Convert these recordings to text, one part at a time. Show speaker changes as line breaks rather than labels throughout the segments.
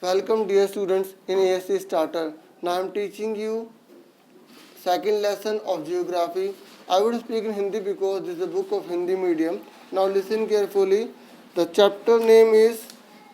Welcome dear students in ASC Starter. Now I am teaching you second lesson of geography. I would speak in Hindi because this is a book of Hindi medium. Now listen carefully. The chapter name is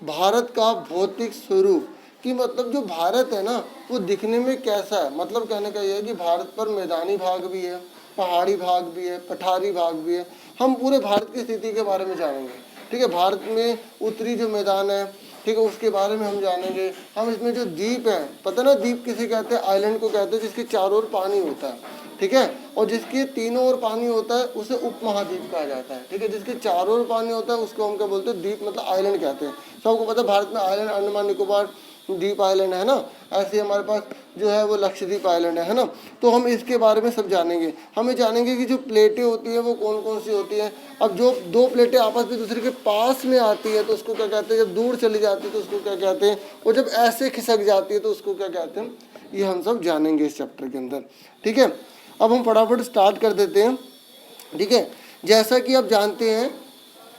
Bharat का भौतिक स्वरूप। कि मतलब जो भारत है ना वो दिखने में कैसा है। मतलब कहने का ये है कि भारत पर मैदानी भाग भी है, पहाड़ी भाग भी है, पठारी भाग भी है। हम पूरे भारत की स्थिति के बारे में जानेंगे। ठीक है, भारत में उत्तरी जो मैदान है, ठीक है, उसके बारे में हम जानेंगे। हम इसमें जो द्वीप है, पता ना द्वीप किसे कहते हैं, आइलैंड को कहते हैं, जिसके चारों ओर पानी होता है। ठीक है, और जिसके तीनों ओर पानी होता है उसे उपमहाद्वीप कहा जाता है। ठीक है, जिसके चारों ओर पानी होता है उसको हम क्या बोलते हैं, द्वीप मतलब आइलैंड कहते हैं। सबको पता है भारत में आइलैंड अंडमान निकोबार द्वीप आइलैंड है ना, ऐसे हमारे पास जो है वो लक्षद्वीप आइलैंड है ना। तो हम इसके बारे में सब जानेंगे। हमें जानेंगे कि जो प्लेटें होती हैं वो कौन कौन सी होती हैं। अब जो दो प्लेटें आपस में दूसरे के पास में आती है तो उसको क्या कहते हैं, जब दूर चली जाती है तो उसको क्या कहते हैं, और जब ऐसे खिसक जाती है तो उसको क्या कहते हैं, ये हम सब जानेंगे इस चैप्टर के अंदर। ठीक है, अब हम फटाफट स्टार्ट कर देते हैं। ठीक है, जैसा कि आप जानते हैं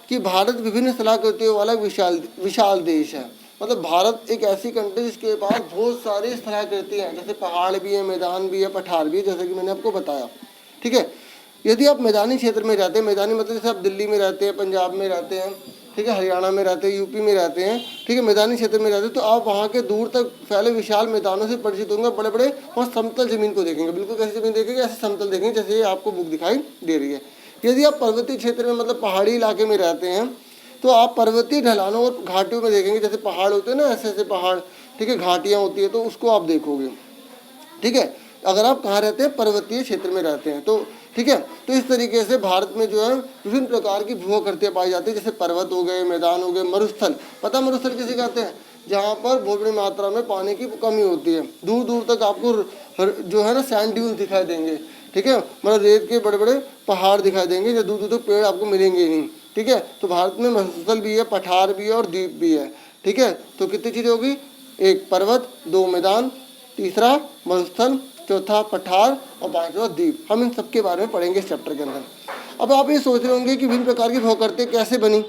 कि भारत विभिन्न स्थलाकृतियों वाला विशाल देश है। मतलब भारत एक ऐसी कंट्री जिसके पास बहुत सारी स्थलाकृति हैं, जैसे पहाड़ भी है, मैदान भी है, पठार भी है, जैसे कि मैंने आपको बताया। ठीक है, यदि आप मैदानी क्षेत्र में रहते हैं, मैदानी मतलब जैसे आप दिल्ली में रहते हैं, पंजाब में रहते हैं, ठीक है, हरियाणा में रहते हैं, यूपी में रहते हैं, ठीक है, मैदानी क्षेत्र में रहते हैं, तो आप वहाँ के दूर तक फैले विशाल मैदानों से परिचित होंगे। बड़े बड़े वहाँ समतल जमीन को देखेंगे। बिल्कुल कैसी जमीन देखेंगे, ऐसे समतल देखेंगे जैसे आपको बुक दिखाई दे रही है। यदि आप पर्वतीय क्षेत्र में मतलब पहाड़ी इलाके में रहते हैं तो आप पर्वतीय ढलानों और घाटियों में देखेंगे। जैसे पहाड़ होते हैं ना, ऐसे ऐसे पहाड़, ठीक है, घाटियाँ होती है, तो उसको आप देखोगे। ठीक है, अगर आप कहाँ रहते हैं, पर्वतीय क्षेत्र में रहते हैं तो। ठीक है, तो इस तरीके से भारत में जो है विभिन्न प्रकार की भूआकृतियाँ पाई जाती है, जैसे पर्वत हो गए, मैदान हो गए, मरुस्थल। पता मरुस्थल किसे कहते हैं, जहाँ पर बहुत बड़ी मात्रा में पानी की कमी होती है। दूर दूर तक आपको जो है ना सैंड ड्यून्स दिखाई देंगे। ठीक है, मतलब रेत के बड़े बड़े पहाड़ दिखाई देंगे, जो दूर दूर तक पेड़ आपको मिलेंगे ही नहीं। ठीक है, तो भारत में मरुस्थल भी है, पठार भी है और द्वीप भी है। ठीक है, तो कितनी चीज़ें होगी, एक पर्वत, दो मैदान, तीसरा मरुस्थल, चौथा पठार और पांचवा द्वीप। हम इन सबके बारे में पढ़ेंगे इस चैप्टर के अंदर। अब आप ये सोच रहे होंगे कि विभिन्न प्रकार की भूआकृतियाँ कैसे बनी।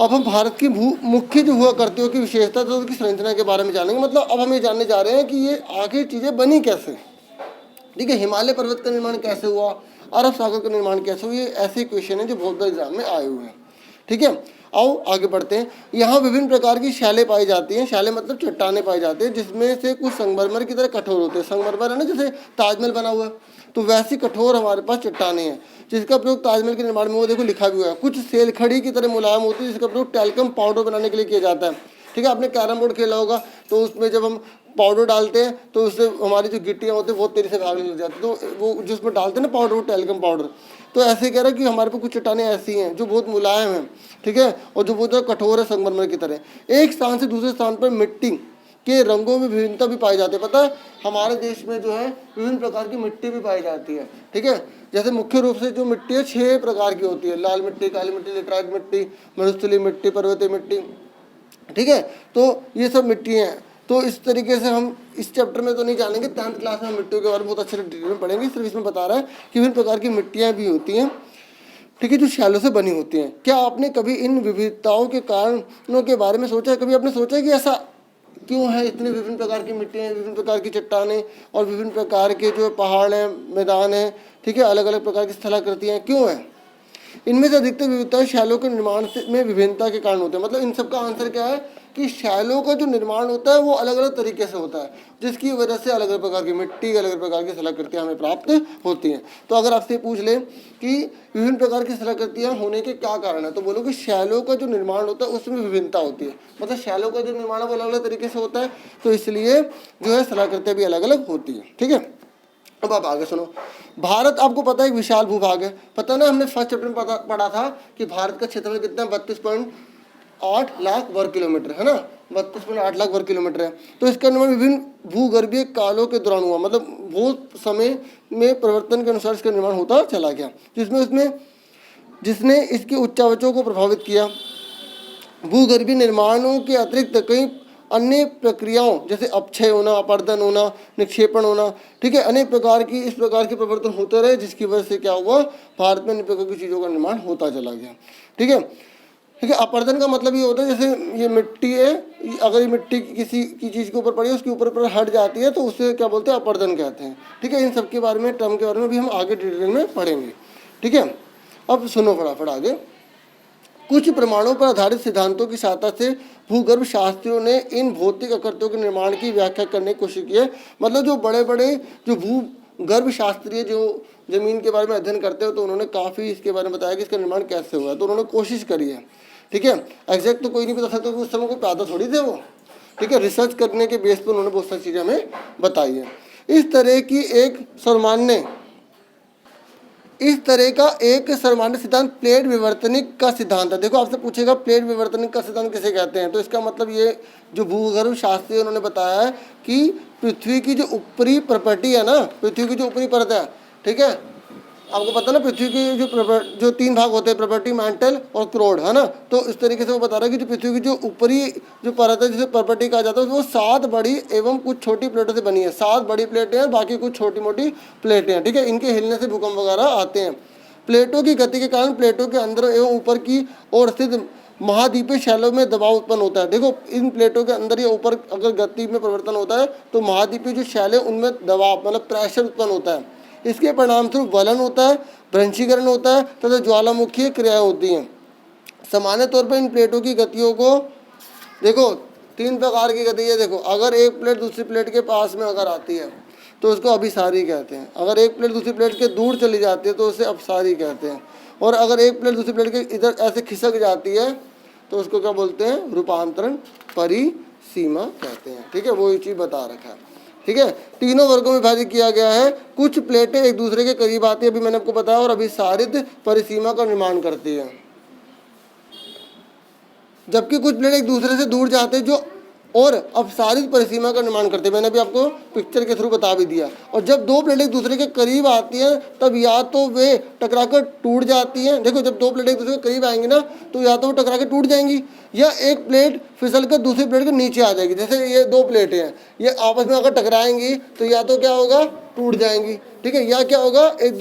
अब हम भारत की मुख्य जो भूआकृतियों की विशेषता तो उसकी संरचना के बारे में जानेंगे। मतलब अब हम ये जानने जा रहे हैं कि ये आखिर चीज़ें बनी कैसे। ठीक है, हिमालय पर्वत का निर्माण कैसे हुआ, अरब सागर का निर्माण कैसे हुआ, ये ऐसे क्वेश्चन है जो बहुत बार एग्जाम में आए हुए हैं। ठीक है, आओ आगे बढ़ते हैं। यहाँ विभिन्न प्रकार की शैलें पाई जाती हैं। शैलें मतलब चट्टानें पाई जाती हैं, जिसमें से कुछ संगमरमर की तरह कठोर होते हैं। संगमरमर है ना, जैसे ताजमहल बना हुआ है, तो वैसी कठोर हमारे पास चट्टानें हैं, जिसका प्रयोग ताजमहल के निर्माण में वो देखो लिखा भी हुआ है। कुछ सेलखड़ी की तरह मुलायम होती है, जिसका प्रयोग टैल्कम पाउडर बनाने के लिए किया जाता है। ठीक है, आपने कैरम बोर्ड खेला होगा, तो उसमें जब हम पाउडर डालते हैं तो उससे हमारी जो गिट्टियाँ होती हैं बहुत तेज़ी से भागने लग जाती है। तो वो जो उसमें डालते हैं ना पाउडर, वो टैल्कम पाउडर, तो ऐसे कह रहा है कि हमारे पास कुछ चट्टानें ऐसी हैं जो बहुत मुलायम हैं। ठीक है, और जो बहुत कठोर है संगमरमर की तरह। एक स्थान से दूसरे स्थान पर मिट्टी के रंगों में विभिन्नता भी पाई जाती है। पता है हमारे देश में जो है विभिन्न प्रकार की मिट्टी भी पाई जाती है। ठीक है, जैसे मुख्य रूप से जो मिट्टी है 6 प्रकार की होती है, लाल मिट्टी, काली मिट्टी, लेटराइट मिट्टी, मरुस्थलीय मिट्टी, पर्वतीय मिट्टी। ठीक है, तो ये सब मिट्टी हैं। तो इस तरीके से हम इस चैप्टर में तो नहीं जानेंगे, 10th क्लास में हम मिट्टियों के बारे में बहुत अच्छे डिटेल में पढ़ेंगे। सिर्फ इसमें बता रहा है कि विभिन्न प्रकार की मिट्टियाँ भी होती हैं। ठीक है, जो शैलों से बनी होती हैं। क्या आपने कभी इन विविधताओं के कारणों के बारे में सोचा है? कभी आपने सोचा है कि ऐसा क्यों है, इतने विभिन्न प्रकार की मिट्टियाँ, विभिन्न प्रकार की चट्टानें और विभिन्न प्रकार के जो पहाड़ हैं, मैदान हैं, ठीक है, अलग अलग प्रकार की स्थलाकृतियाँ क्यों हैं? इनमें से अधिकतर विविधता शैलों के निर्माण में विभिन्नता के कारण होते हैं। मतलब इन सब का आंसर क्या है कि शैलों का जो निर्माण होता है वो अलग अलग तरीके से होता है, जिसकी वजह से अलग अलग प्रकार की मिट्टी, अलग अलग प्रकार की स्थलाकृतियाँ हमें प्राप्त होती हैं। तो अगर आपसे पूछ लें कि विभिन्न प्रकार की स्थलाकृतियाँ होने के क्या कारण है, तो बोलो कि शैलों का जो निर्माण होता है उसमें विभिन्नता होती है। मतलब शैलों का जो निर्माण है वो अलग अलग तरीके से होता है, तो इसलिए जो है स्थलाकृतियाँ भी अलग अलग होती हैं। ठीक है, अब आप आगे सुनो। भारत आपको पता है एक विशाल भूभाग है। पता ना, हमने फर्स्ट चैप्टर में पढ़ा था कि भारत का क्षेत्रफल कितना, 32.8 लाख वर्ग किलोमीटर है ना, 32.8 लाख वर्ग किलोमीटर है। तो इसका निर्माण विभिन्न भूगर्भीय कालों के दौरान हुआ। मतलब बहुत समय में परिवर्तन के अनुसार इसका निर्माण होता चला गया, जिसने इसके उच्चावचों को प्रभावित किया। भूगर्भीय निर्माणों के अतिरिक्त कई अन्य प्रक्रियाओं जैसे अपक्षय होना, अपर्दन होना, निक्षेपण होना, ठीक है, अनेक प्रकार की इस प्रकार के परिवर्तन होते रहे, जिसकी वजह से क्या हुआ, भारत में अनेक प्रकार की चीज़ों का निर्माण होता चला गया। ठीक है, ठीक है। अपर्दन का मतलब ये होता है जैसे ये मिट्टी है, अगर ये मिट्टी किसी की चीज़ के ऊपर पड़ी है, उसके ऊपर ऊपर हट जाती है तो उसे क्या बोलते हैं, अपर्दन कहते हैं। ठीक है, इन सब के बारे में, टर्म के बारे में भी हम आगे डिटेल में पढ़ेंगे। ठीक है, अब सुनो फटाफट आगे। कुछ प्रमाणों पर आधारित सिद्धांतों की सहायता से भूगर्भ शास्त्रियों ने इन भौतिक आकृतियों के निर्माण की व्याख्या करने की कोशिश की है। मतलब जो बड़े बड़े जो भूगर्भ शास्त्रीय जो जमीन के बारे में अध्ययन करते हो, तो उन्होंने काफ़ी इसके बारे में बताया कि इसका निर्माण कैसे हुआ है, तो उन्होंने कोशिश करी है। ठीक है, एग्जैक्ट तो कोई नहीं बता सकता, उस समय कोई पैदा थोड़ी थे वो। ठीक है, रिसर्च करने के बेस पर उन्होंने बहुत सारी चीज़ें हमें बताई है। इस तरह का एक सर्वमान्य सिद्धांत प्लेट विवर्तनिक का सिद्धांत है। देखो आपसे पूछेगा प्लेट विवर्तनिक का सिद्धांत किसे कहते हैं, तो इसका मतलब ये जो भूगर्भ शास्त्री उन्होंने बताया है कि पृथ्वी की जो ऊपरी प्रॉपर्टी है ना, पृथ्वी की जो ऊपरी परत है, ठीक है, आपको पता ना पृथ्वी के जो 3 भाग होते हैं, प्रॉपर्टी, मैंटल और क्रोड, है ना। तो इस तरीके से वो बता रहा है कि जो पृथ्वी की जो ऊपरी जो परत है जिसे प्रॉपर्टी कहा जाता है, वो 7 बड़ी एवं कुछ छोटी प्लेटों से बनी है। 7 बड़ी प्लेटें हैं, बाकी कुछ छोटी मोटी प्लेटें हैं। ठीक है, इनके हिलने से भूकंप वगैरह आते हैं। प्लेटों की गति के कारण प्लेटों के अंदर एवं ऊपर की ओर स्थित महाद्वीपीय शैलों में दबाव उत्पन्न होता है। देखो इन प्लेटों के अंदर या ऊपर अगर गति में परिवर्तन होता है तो महाद्वीपीय जो शैल है उनमें दबाव मतलब प्रेशर उत्पन्न होता है। इसके परिणाम स्वरूप वलन होता है, भ्रंशीकरण होता है तथा ज्वालामुखीय क्रियाएं होती हैं। सामान्य तौर पर इन प्लेटों की गतियों को देखो 3 प्रकार की गति है। देखो अगर एक प्लेट दूसरी प्लेट के पास में अगर आती है तो उसको अभिसारी कहते हैं। अगर एक प्लेट दूसरी प्लेट के दूर चली जाती है तो उसे अपसारी कहते हैं। और अगर एक प्लेट दूसरी प्लेट के इधर ऐसे खिसक जाती है तो उसको क्या बोलते हैं, रूपांतरण परिसीमा कहते हैं। ठीक है, वो ये चीज़ बता रखा है। ठीक है, तीनों वर्गों में विभाजित किया गया है। कुछ प्लेटें एक दूसरे के करीब आती है, अभी मैंने आपको बताया, और अभिसारित परिसीमा का निर्माण करती है, जबकि कुछ प्लेट एक दूसरे से दूर जाते हैं जो और अपसारित परिसीमा का निर्माण करते हैं। मैंने अभी आपको पिक्चर के थ्रू बता भी दिया। और जब 2 प्लेट एक दूसरे के करीब आती हैं तब या तो वे टकराकर टूट जाती हैं। देखो जब 2 प्लेट एक दूसरे के करीब आएंगी ना तो या तो वो टकरा के टूट जाएंगी या एक प्लेट फिसल कर दूसरी प्लेट के नीचे आ जाएगी। जैसे ये 2 प्लेटें हैं, ये आपस में अगर टकराएंगी तो या तो क्या होगा, टूट जाएंगी। ठीक है, या क्या होगा, एक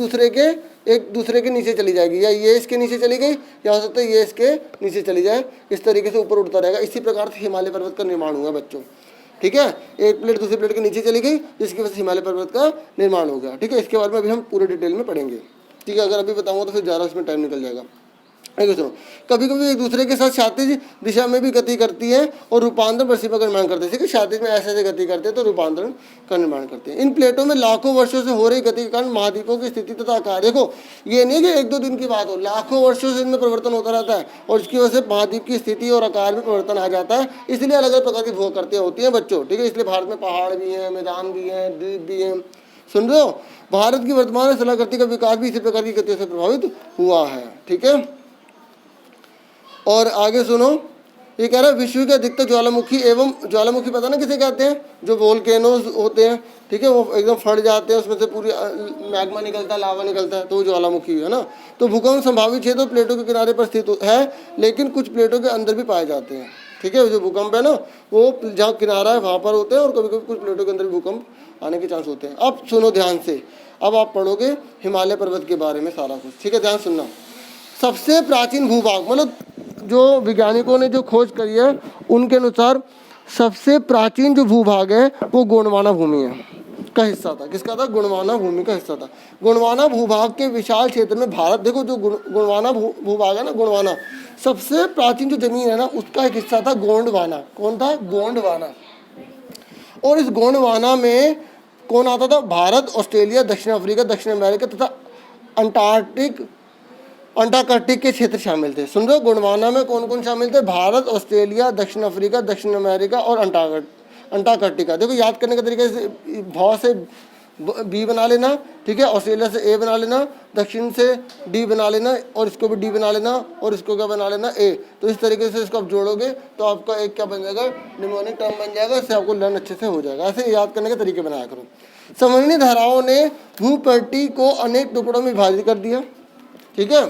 दूसरे के नीचे चली जाएगी, या ये इसके नीचे चली गई या हो सकता है ये इसके नीचे चली जाए। इस तरीके से ऊपर उठता रहेगा। इसी प्रकार से हिमालय पर्वत का निर्माण हुआ बच्चों। ठीक है, एक प्लेट दूसरी प्लेट के नीचे चली गई जिसकी वजह से हिमालय पर्वत का निर्माण हो गया। ठीक है, इसके बारे में अभी हम पूरे डिटेल में पढ़ेंगे। ठीक है, अगर अभी बताऊंगा तो फिर ज़्यादा उसमें टाइम निकल जाएगा। सुनो, कभी कभी एक दूसरे के साथ क्षैतिज दिशा में भी गति करती है और रूपांतरण परिसीमा का निर्माण करते हैं। क्षैतिज में ऐसे गति करते हैं तो रूपांतरण का निर्माण करते हैं। इन प्लेटों में लाखों वर्षों से हो रही गति के कारण महाद्वीपों की स्थिति तथा आकार, देखो ये नहीं कि 1-2 दिन की बात हो, लाखों वर्षों से इनमें परिवर्तन होता रहता है और इसकी वजह से महाद्वीप की स्थिति और आकार में परिवर्तन आ जाता है। इसलिए अलग अलग प्रकार की भू आकृतियाँ होती हैं बच्चों। ठीक है, इसलिए भारत में पहाड़ भी हैं, मैदान भी हैं, द्वीप भी हैं। सुन रहे हो, भारत की वर्तमान स्थलाकृति का विकास भी इसी प्रकार की गतियों से प्रभावित हुआ है। ठीक है, और आगे सुनो, ये कह रहा है विश्व के अधिकतर ज्वालामुखी पता ना किसे कहते हैं, जो वोल्केनोज होते हैं। ठीक है, वो एकदम फट जाते हैं, उसमें से पूरी मैग्मा निकलता है, लावा निकलता है, तो वो ज्वालामुखी है ना। तो भूकंप संभावित क्षेत्र प्लेटों के किनारे पर स्थित है, लेकिन कुछ प्लेटों के अंदर भी पाए जाते हैं। ठीक है, जो भूकंप है ना वो जहाँ किनारा है वहाँ पर होते हैं और कभी कभी कुछ प्लेटों के अंदर भी भूकंप आने के चांस होते हैं। अब सुनो ध्यान से, अब आप पढ़ोगे हिमालय पर्वत के बारे में सारा कुछ। ठीक है, ध्यान सुनना। सबसे प्राचीन भूभाग, मतलब जो वैज्ञानिकों ने जो खोज करी है उनके अनुसार सबसे प्राचीन जो भूभाग है वो गोंडवाना भूमि का हिस्सा था। किसका था? गोंडवाना भूमि का हिस्सा था। गोंडवाना भूभाग के विशाल क्षेत्र में भारत, देखो जो गोंडवाना भूभाग है ना, गोंडवाना सबसे प्राचीन जो जमीन है ना उसका एक हिस्सा था गोंडवाना। कौन था? गोंडवाना। और इस गोंडवाना में कौन आता था? भारत, ऑस्ट्रेलिया, दक्षिण अफ्रीका, दक्षिण अमेरिका तथा अंटार्कटिक के क्षेत्र शामिल थे। सुन रहे हो, गोंडवाना में कौन कौन शामिल थे? भारत, ऑस्ट्रेलिया, दक्षिण अफ्रीका, दक्षिण अमेरिका और अंटार्कटिका। देखो याद करने के तरीके से भाव से बी बना लेना। ठीक है, ऑस्ट्रेलिया से ए बना लेना, दक्षिण से डी बना लेना और इसको भी डी बना लेना और इसको क्या बना लेना? ए। तो इस तरीके से इसको आप जोड़ोगे तो आपका एक क्या बन जाएगा? निमोनिक टर्म बन जाएगा। इससे आपको लर्न अच्छे से हो जाएगा। ऐसे याद करने के तरीके बनाया करो। समन्वयी धाराओं ने भूपट्टी को अनेक टुकड़ों में विभाजित कर दिया। ठीक है,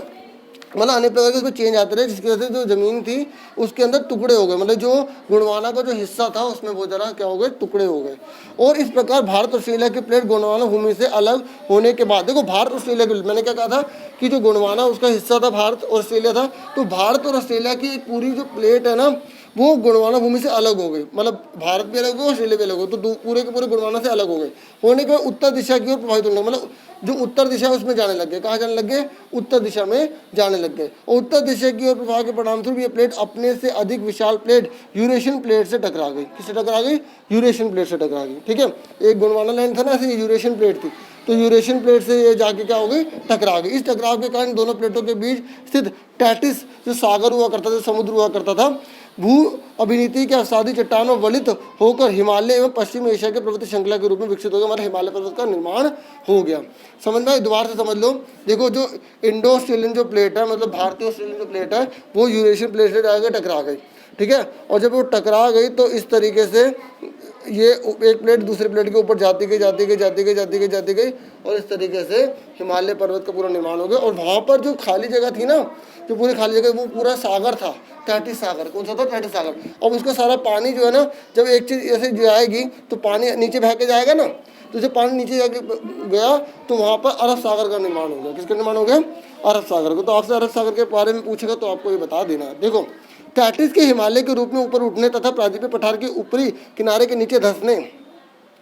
मतलब अनेक प्रकार के उसमें चेंज आते रहे, जिसकी वजह से जो ज़मीन थी उसके अंदर टुकड़े हो गए, मतलब जो गोंडवाना का जो हिस्सा था उसमें बहुत ज़्यादा क्या हो गए, टुकड़े हो गए। और इस प्रकार भारत ऑस्ट्रेलिया की प्लेट गोंडवाना भूमि से अलग होने के बाद, देखो भारत ऑस्ट्रेलिया की, मैंने क्या कहा था कि जो गोंडवाना उसका हिस्सा था भारत और ऑस्ट्रेलिया था, तो भारत और ऑस्ट्रेलिया की एक पूरी जो प्लेट है ना वो गोंडवाना भूमि से अलग हो गई, मतलब भारत भी अलग हो ऑस्ट्रेलिया भी अलग हो, तो पूरे के पूरे गोंडवाना से अलग हो गए। होने के बाद उत्तर दिशा की ओर प्रभावित होने, मतलब जो उत्तर दिशा है उसमें जाने लग गए। कहाँ जाने लग गए? उत्तर दिशा में जाने लग गए। और उत्तर दिशा की ओर प्रभाव के परिणामस्वरूप ये प्लेट अपने से अधिक विशाल प्लेट यूरेशियन प्लेट से टकरा गई। किससे टकरा गई? यूरेशियन प्लेट से टकरा गई। ठीक है, एक गोंडवाना लैंड था ना, ऐसे यूरेशियन प्लेट थी, तो यूरेशियन प्लेट से ये जाके क्या हो गई? टकरा गई। इस टकराव के कारण दोनों प्लेटों के बीच स्थित टैटिस जो सागर हुआ करता था, समुद्र हुआ करता था, भू अभिनीति के अवसादी चट्टानों वलित होकर हिमालय एवं पश्चिम एशिया के पर्वत श्रृंखला के रूप में विकसित हो गया। हमारे हिमालय पर्वत का निर्माण हो गया। समझ में? दोबारा से समझ लो। देखो जो इंडो ऑस्ट्रेलियन जो प्लेट है, मतलब भारतीय ऑस्ट्रेलियन जो प्लेट है, वो यूरेशियन प्लेट से जाकर टकरा गई। ठीक है, और जब वो टकरा गई तो इस तरीके से ये एक प्लेट दूसरे प्लेट के ऊपर जाती गई और इस तरीके से हिमालय पर्वत का पूरा निर्माण हो गया। और वहाँ पर जो खाली जगह थी ना, जो पूरी खाली जगह, वो पूरा सागर था, टैटिस सागर। कौन सा था? टैटिस सागर। अब उसका सारा पानी जो है ना, जब एक चीज़ ऐसे जाएगी तो पानी नीचे बह के जाएगा ना, तो जब पानी नीचे जाके गया तो वहाँ पर अरब सागर का निर्माण हो गया। किसका निर्माण हो गया? अरब सागर को। तो आपसे अरब सागर के बारे में पूछेगा तो आपको ये बता देना। देखो, टैटिस के हिमालय के रूप में ऊपर उठने तथा प्रायद्वीपीय पठार के ऊपरी किनारे के नीचे धंसने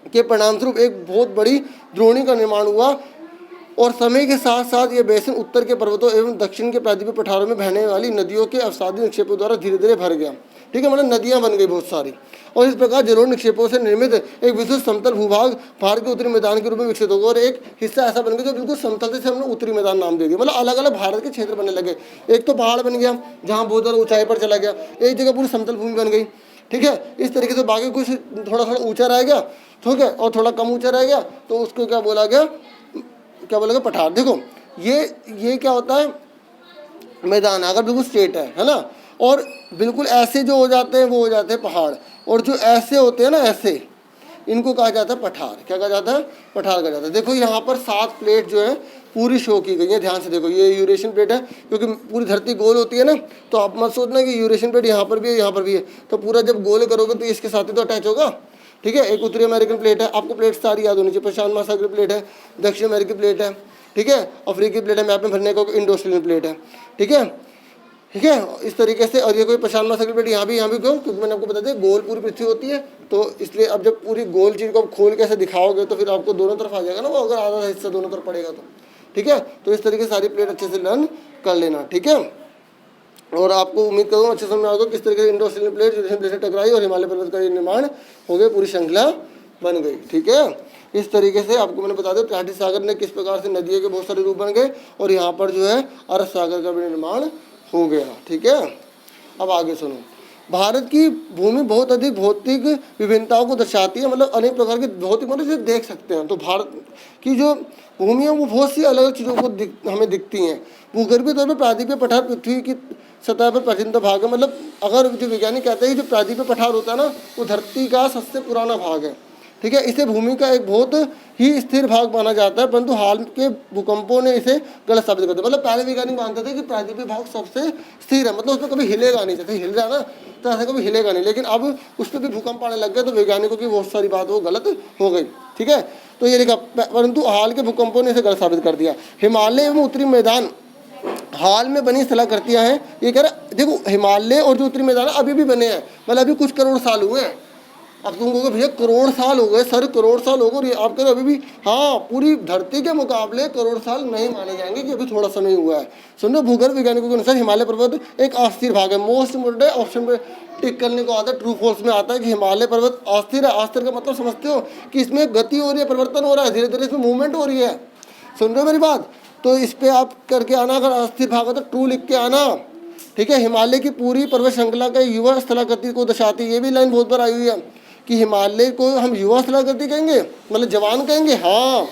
के परिणामस्वरूप एक बहुत बड़ी द्रोणी का निर्माण हुआ। और समय के साथ साथ ये बेसिन उत्तर के पर्वतों एवं दक्षिण के प्रायद्वीपीय पठारों में बहने वाली नदियों के अवसादी निक्षेपों द्वारा धीरे धीरे भर गया। ठीक है, मतलब नदियां बन गई बहुत सारी। और इस प्रकार जलोढ़ निक्षेपों से निर्मित एक विशुद्ध समतल भूभाग भारत के उत्तरी मैदान के रूप में विकसित होगा। और एक हिस्सा ऐसा बन गया जो बिल्कुल समतल से हमने उत्तरी मैदान नाम दे दिया। मतलब अलग अलग भारत के क्षेत्र बनने लगे। एक तो पहाड़ बन गया जहाँ बहुत ज़्यादा ऊंचाई पर चला गया, एक जगह पूरी समतल भूमि बन गई। ठीक है, इस तरीके से बाकी कुछ थोड़ा थोड़ा ऊंचा रह गया, ठीक है, और थोड़ा कम ऊंचा रह गया, तो उसको क्या बोला गया? क्या बोलेगा? पठार। देखो ये क्या होता है? मैदान। अगर बिल्कुल स्ट्रेट है ना, और बिल्कुल ऐसे जो हो जाते हैं वो हो जाते हैं पहाड़, और जो ऐसे होते हैं ना, ऐसे, इनको कहा जाता है पठार। क्या कहा जाता है? पठार कहा जाता है। देखो यहाँ पर 7 प्लेट जो है पूरी शो की गई है, ध्यान से देखो। ये यूरेशियन प्लेट है, क्योंकि पूरी धरती गोल होती है ना, तो आप मत सोचना कि यूरेशियन प्लेट यहाँ पर भी है, यहाँ पर भी है। तो पूरा जब गोल करोगे तो इसके साथ ही तो अटैच होगा। ठीक है, एक उत्तरी अमेरिकन प्लेट है, आपको प्लेट सारी याद होनी चाहिए। प्रशांत महासागर प्लेट है, दक्षिण अमेरिकी प्लेट है, ठीक है, अफ्रीकी प्लेट है, मैप में भरने को इंडो ऑस्ट्रेलियन प्लेट है। ठीक है, ठीक है, इस तरीके से। और ये कोई प्रशांत महासागर प्लेट यहाँ भी क्यों? क्योंकि मैंने आपको बता दिया गोल पूरी पृथ्वी होती है, तो इसलिए अब जब पूरी गोल चीज़ को आप खोल के ऐसे दिखाओगे तो फिर आपको दोनों तरफ आ जाएगा ना वो, अगर आधा हिस्सा दोनों तरफ पड़ेगा तो। ठीक है, तो इस तरीके से सारी प्लेट अच्छे से लर्न कर लेना। ठीक है, और आपको उम्मीद करूँगा अच्छे समझ में आएगा किस तरीके से Indo Australian plate Eurasian plate से टकराई और हिमालय पर्वत का ये निर्माण हो गया, पूरी श्रृंखला बन गई। ठीक है, इस तरीके से आपको मैंने बता दिया टैटिस सागर ने किस प्रकार से नदियों के बहुत सारे रूप बन गए, और यहाँ पर जो है अरब सागर का भी निर्माण हो गया। ठीक है, अब आगे सुनो। भारत की भूमि बहुत अधिक भौतिक विभिन्नताओं को दर्शाती है, मतलब अनेक प्रकार की भौतिक, मतलब जैसे देख सकते हैं। तो भारत की जो भूमि है वो बहुत सी अलग अलग चीज़ों को हमें दिखती हैं। भूगर्भीय तौर पर प्रायद्वीपीय पठार पृथ्वी की सतह पर प्राचीनतम भाग है। मतलब अगर जो वैज्ञानिक कहते हैं कि जो प्रायद्वीपीय पठार होता है ना, वो धरती का सबसे पुराना भाग है। ठीक है, इसे भूमि का एक बहुत ही स्थिर भाग माना जाता है, परंतु हाल के भूकंपों ने इसे गलत साबित कर दिया। मतलब पहले वैज्ञानिक मानते थे कि प्रायद्वीपीय भाग सबसे स्थिर है, मतलब उसमें कभी हिलेगा नहीं, जैसे हिल रहा है ना तो ऐसे कभी हिलेगा नहीं। लेकिन अब उस पर भी भूकंप आने लग गए, तो वैज्ञानिकों की बहुत सारी बात वो गलत हो गई। ठीक है, तो ये लिखा, परंतु हाल के भूकंपों ने इसे गलत साबित कर दिया। हिमालय एवं उत्तरी मैदान हाल में बनी स्थलाकृतियाँ हैं। ये कह रहा देखो, हिमालय और जो उत्तरी मैदान अभी भी बने हैं, मतलब अभी कुछ करोड़ साल हुए हैं। अब तुम कहोगे भैया करोड़ साल हो गए सर, करोड़ साल हो गए, और ये आप कह रहे अभी भी, हाँ, पूरी धरती के मुकाबले करोड़ साल नहीं माने जाएंगे कि अभी थोड़ा समय हुआ है। सुनो, भूगर्भ वैज्ञानिकों के अनुसार हिमालय पर्वत एक अस्थिर भाग है। मोस्ट इम्पोर्टेंट ऑप्शन पे टिक करने को आता है, ट्रू फॉल्स में आता है कि हिमालय पर्वत अस्थिर है। अस्थिर का मतलब समझते हो कि इसमें गति हो रही है, परिवर्तन हो रहा है, धीरे धीरे इसमें मूवमेंट हो रही है। सुन रहे हो मेरी बात? तो इस पर आप करके आना, अगर अस्थिर भाग है तो ट्रू लिख के आना। ठीक है, हिमालय की पूरी पर्वत श्रृंखला का युवा स्थलाकृति को दर्शाती है। ये भी लाइन बहुत बार आई हुई है कि हिमालय को हम युवा स्थलाकृति कहेंगे, मतलब जवान कहेंगे। हाँ,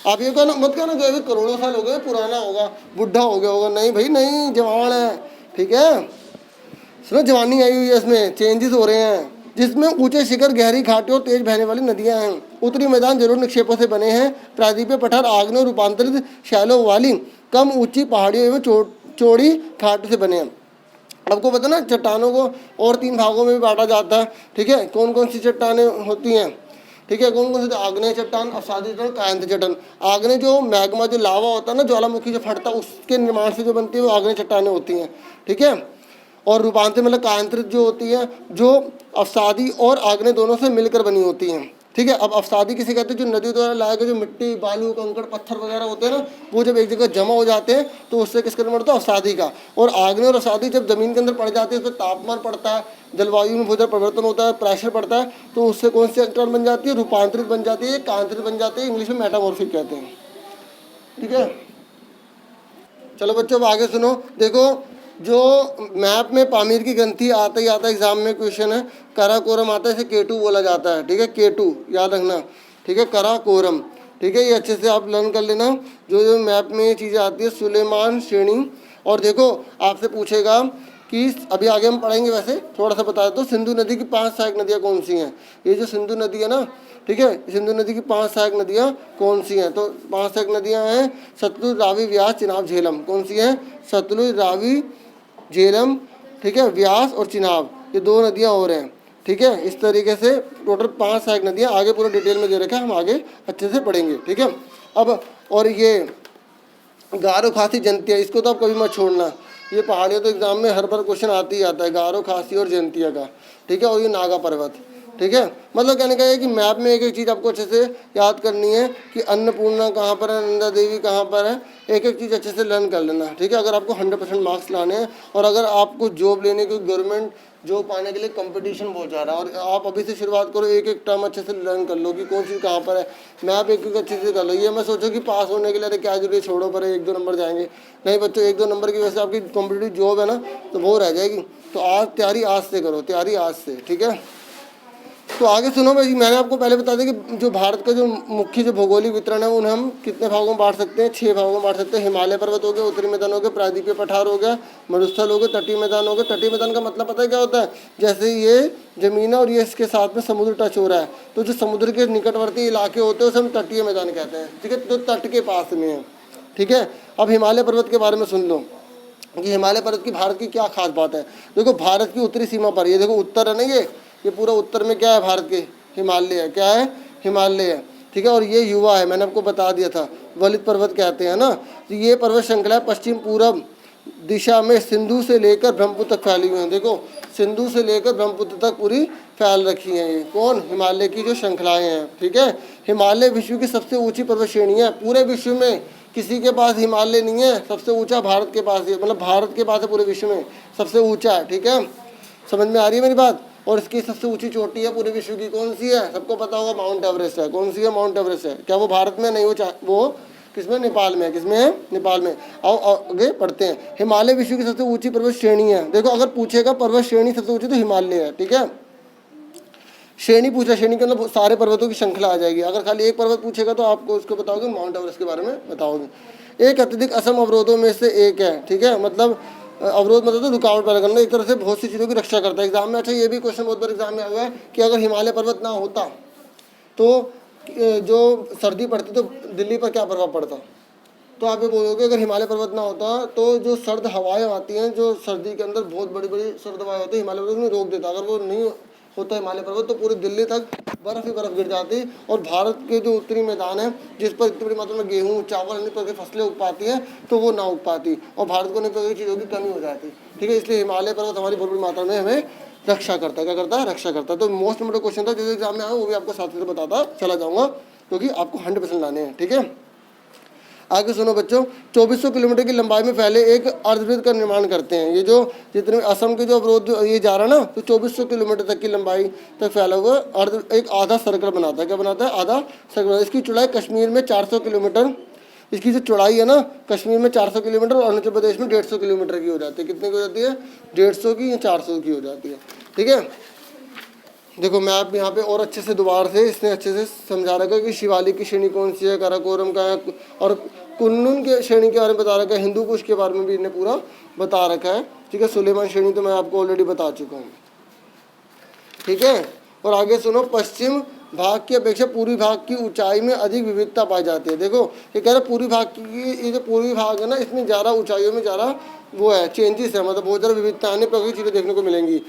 आप ये कहना मत कहना कि अभी करोड़ों साल हो गए, पुराना होगा, बुढ़ा हो गया होगा। नहीं भाई नहीं, जवान है। ठीक है, सुनो, जवानी आई हुई है, इसमें चेंजेस हो रहे हैं, जिसमें ऊंचे शिखर, गहरी घाटियों और तेज बहने वाली नदियां हैं। उत्तरी मैदान जरूर निक्षेपों से बने हैं। प्रायद्वीपीय पठार आग्नेय रूपांतरित शैलों वाली कम ऊंची पहाड़ियों एवं चौड़ी खाट से बने हैं। आपको पता ना चट्टानों को और 3 भागों में भी बांटा जाता है, ठीक है। कौन कौन सी चट्टानें होती हैं, ठीक है, कौन कौन सी? आग्नेय चट्टान, अवसादी चट्टान, कायांत चट्टान। आग्नेय जो मैग्मा जो लावा होता है ना, ज्वालामुखी जो फटता है उसके निर्माण से जो बनती है वो आग्नेय चट्टानें होती हैं, ठीक है। और रूपांतरित मतलब कायांतरित जो होती है, जो अवसादी और आग्नेय दोनों से मिलकर बनी होती हैं, ठीक है। अब अवसादी किसे कहते हैं? जो नदी द्वारा लाए गए जो मिट्टी, बालू, कंकड़, पत्थर वगैरह होते हैं ना, वो जब एक जगह जमा हो जाते हैं तो उससे किसका निर्माण होता है? अवसादी का। और आग्नेय और अवसादी जब जमीन के अंदर पड़ जाती है, उसमें तापमान पड़ता है, जलवायु में बहुत ज़्यादा परिवर्तन होता है, प्रेशर पड़ता है, तो उससे कौन सी चट्टान बन जाती है? रूपांतरित बन जाती है, कायांतरित बन जाती है, इंग्लिश में मेटामॉर्फिक कहते हैं, ठीक है। चलो बच्चों अब आगे सुनो। देखो जो मैप में पामीर की ग्रंथि आता ही आता है, एग्जाम में क्वेश्चन है, कराकोरम आता है, इसे केटू बोला जाता है, ठीक है, केटू याद रखना, ठीक है, कराकोरम, ठीक है। ये अच्छे से आप लर्न कर लेना। जो जो मैप में ये चीज़ें आती है, सुलेमान श्रेणी। और देखो आपसे पूछेगा कि अभी आगे हम पढ़ेंगे, वैसे थोड़ा सा बता देता हूँ। सिंधु नदी की 5 सहायक नदियाँ कौन सी हैं? ये जो सिंधु नदी है ना, ठीक है, सिंधु नदी की 5 सहायक नदियाँ कौन सी हैं? तो 5 सहायक नदियाँ हैं सतलुज, रावी, व्यास, चिनाब, झेलम। कौन सी हैं? सतलुज, रावी, झेलम, ठीक है, व्यास और चिनाब, ये 2 नदियाँ और हैं, ठीक है। इस तरीके से टोटल 5 सहायक नदियाँ आगे पूरा डिटेल में दे रखा है, हम आगे अच्छे से पढ़ेंगे, ठीक है। अब और ये गारो, खासी, जयंतिया, इसको तो आप कभी मत छोड़ना। ये पहाड़ियों तो एग्जाम में हर बार क्वेश्चन आती ही आता है, गारो, खासी और जयंतिया का, ठीक है। और ये नागा पर्वत, ठीक है। मतलब कहने का है कि मैप में एक एक चीज़ आपको अच्छे से याद करनी है कि अन्नपूर्णा कहाँ पर है, नंदा देवी कहाँ पर है, एक एक चीज़ अच्छे से लर्न कर लेना, ठीक है। अगर आपको 100% मार्क्स लाने हैं और अगर आपको जॉब लेने की, गवर्नमेंट जॉब पाने के लिए कंपटीशन बहुत जा रहा है, और आप अभी से शुरुआत करो, एक एक टर्म अच्छे से लर्न कर लो कि कौन चीज़ कहाँ पर है, मैप एक एक अच्छे से कर लो। ये मैं सोचो कि पास होने के लिए अरे क्या जरूरी, छोड़ो पर 1-2 नंबर जाएंगे, नहीं बच्चों, 1-2 नंबर की वजह से आपकी कॉम्पिटिटिव जॉब है ना तो वो रह जाएगी। तो आज तैयारी आज से करो, तैयारी आज से, ठीक है। तो आगे सुनो भाई, मैंने आपको पहले बता दिया कि जो भारत का जो मुख्य जो भौगोलिक वितरण है उन्हें हम कितने भागों में बांट सकते हैं? 6 भागों में बांट सकते हैं। हिमालय पर्वत हो गया, उत्तरी मैदान हो गया, प्रायद्वीपीय पठार हो गया, मरुस्थल हो गया, तटीय मैदान हो गया। तटीय मैदान का मतलब पता है क्या होता है? जैसे ये जमीन है और ये इसके साथ में समुद्र टच हो रहा है, तो जो समुद्र के निकटवर्ती इलाके होते हैं उसे हम तटीय मैदान कहते हैं, ठीक है, जो तट के पास में है, ठीक है। अब हिमालय पर्वत के बारे में सुन लो कि हिमालय पर्वत की भारत की क्या खास बात है। देखो भारत की उत्तरी सीमा पर, ये देखो उत्तर है ना, ये पूरा उत्तर में क्या है? भारत के हिमालय है, क्या है? हिमालय है, ठीक है। और ये युवा है, मैंने आपको बता दिया था, वलित पर्वत कहते हैं ना। तो ये पर्वत श्रृंखला पश्चिम पूर्व दिशा में सिंधु से लेकर ब्रह्मपुत्र तक फैली हुई है। देखो सिंधु से लेकर ब्रह्मपुत्र तक पूरी फैल रखी हैं। ये कौन? हिमालय की जो श्रृंखलाएँ हैं, ठीक है। हिमालय विश्व की सबसे ऊँची पर्वत श्रेणी है। पूरे विश्व में किसी के पास हिमालय नहीं है, सबसे ऊँचा भारत के पास है, मतलब भारत के पास है पूरे विश्व में सबसे ऊँचा है, ठीक है। समझ में आ रही है मेरी बात? और इसकी सबसे ऊंची चोटी है पूरे विश्व की, कौन सी है? सबको पता होगा, माउंट एवरेस्ट है। कौन सी है? माउंट एवरेस्ट है। क्या वो भारत में नहीं? वो किसमें? नेपाल में है। किसमें है? नेपाल में। आओ आगे पढ़ते हैं। हिमालय विश्व की सबसे ऊंची पर्वत श्रेणी है। देखो अगर पूछेगा पर्वत श्रेणी सबसे ऊंची तो हिमालय है, ठीक है। श्रेणी पूछा, श्रेणी के अंदर सारे पर्वतों की श्रृंखला आ जाएगी। अगर खाली एक पर्वत पूछेगा तो आपको उसको बताओगे, माउंट एवरेस्ट के बारे में बताओगे। एक अत्यधिक असम अवरोधों में से एक है, ठीक है। मतलब अवरोध मतलब तो रुकावट पैदा करना, एक तरह से बहुत सी चीज़ों की रक्षा करता है एग्जाम में। अच्छा ये भी क्वेश्चन बहुत बार एग्जाम में आया है कि अगर हिमालय पर्वत ना होता तो जो सर्दी पड़ती तो दिल्ली पर क्या प्रभाव पड़ता? तो आप ये बोलोगे अगर हिमालय पर्वत ना होता तो जो सर्द हवाएं आती हैं, जो सर्दी के अंदर बहुत बड़ी बड़ी सर्द हवाएं होती है, हिमालय पर्वत में रोक देता। अगर वो नहीं होता हिमालय पर्वत तो पूरी दिल्ली तक बर्फ ही बर्फ गिर जाती। और भारत के जो उत्तरी मैदान है जिस पर इतनी बड़ी मात्रा में गेहूँ, चावल, अन्य प्रकार की फसलें उग पाती हैं, तो वो ना उग पाती और भारत को अन्य प्रकार की चीज़ों की कमी हो जाती, ठीक है। इसलिए हिमालय पर्वत हमारी बहुत बड़ी मात्रा में हमें रक्षा करता है। क्या करता है? रक्षा करता है। तो मोस्ट इम्पोर्टेंट क्वेश्चन था जो एग्जाम में आया वो भी आपको साथ साथ बताता चला जाऊँगा, क्योंकि आपको 100% लाने हैं, ठीक है। आगे सुनो बच्चों, 2400 किलोमीटर की लंबाई में फैले एक अर्धवृत्त का निर्माण करते हैं। ये जो जितने असम के जो अवरोध ये जा रहा है ना, तो 2400 किलोमीटर तक की लंबाई तक फैला हुआ एक आधा सर्कल बनाता है। क्या बनाता है? आधा सर्कल। इसकी चौड़ाई कश्मीर में 400 किलोमीटर, इसकी जो चौड़ाई है ना कश्मीर में 400 किलोमीटर और अरुणाचल प्रदेश में 150 किलोमीटर की हो जाती है। कितने की हो जाती है? 150 की या 400 की हो जाती है, ठीक है। देखो मैप यहाँ पे और अच्छे से दोबारा से इसने अच्छे से समझा रखा है कि शिवालिक की श्रेणी कौन सी है, काराकोरम का है, और कुन्नुन के श्रेणी के बारे में बता रखा है, हिंदू कुश के बारे में भी इन्हें पूरा बता रखा है, ठीक है। सुलेमान श्रेणी तो मैं आपको ऑलरेडी बता चुका हूँ, ठीक है। और आगे सुनो, पश्चिम भाग की अपेक्षा पूर्वी भाग की ऊंचाई में अधिक विविधता पाई जाती है। देखो ये कह रहा है पूर्वी भाग की, ये जो पूर्वी भाग है ना, इसमें ज़्यादा ऊंचाइयों में ज़्यादा वो है, चेंजेस है, मतलब बहुत ज़्यादा विविधता अन्य प्रकार की चीज़ें देखने को मिलेंगी।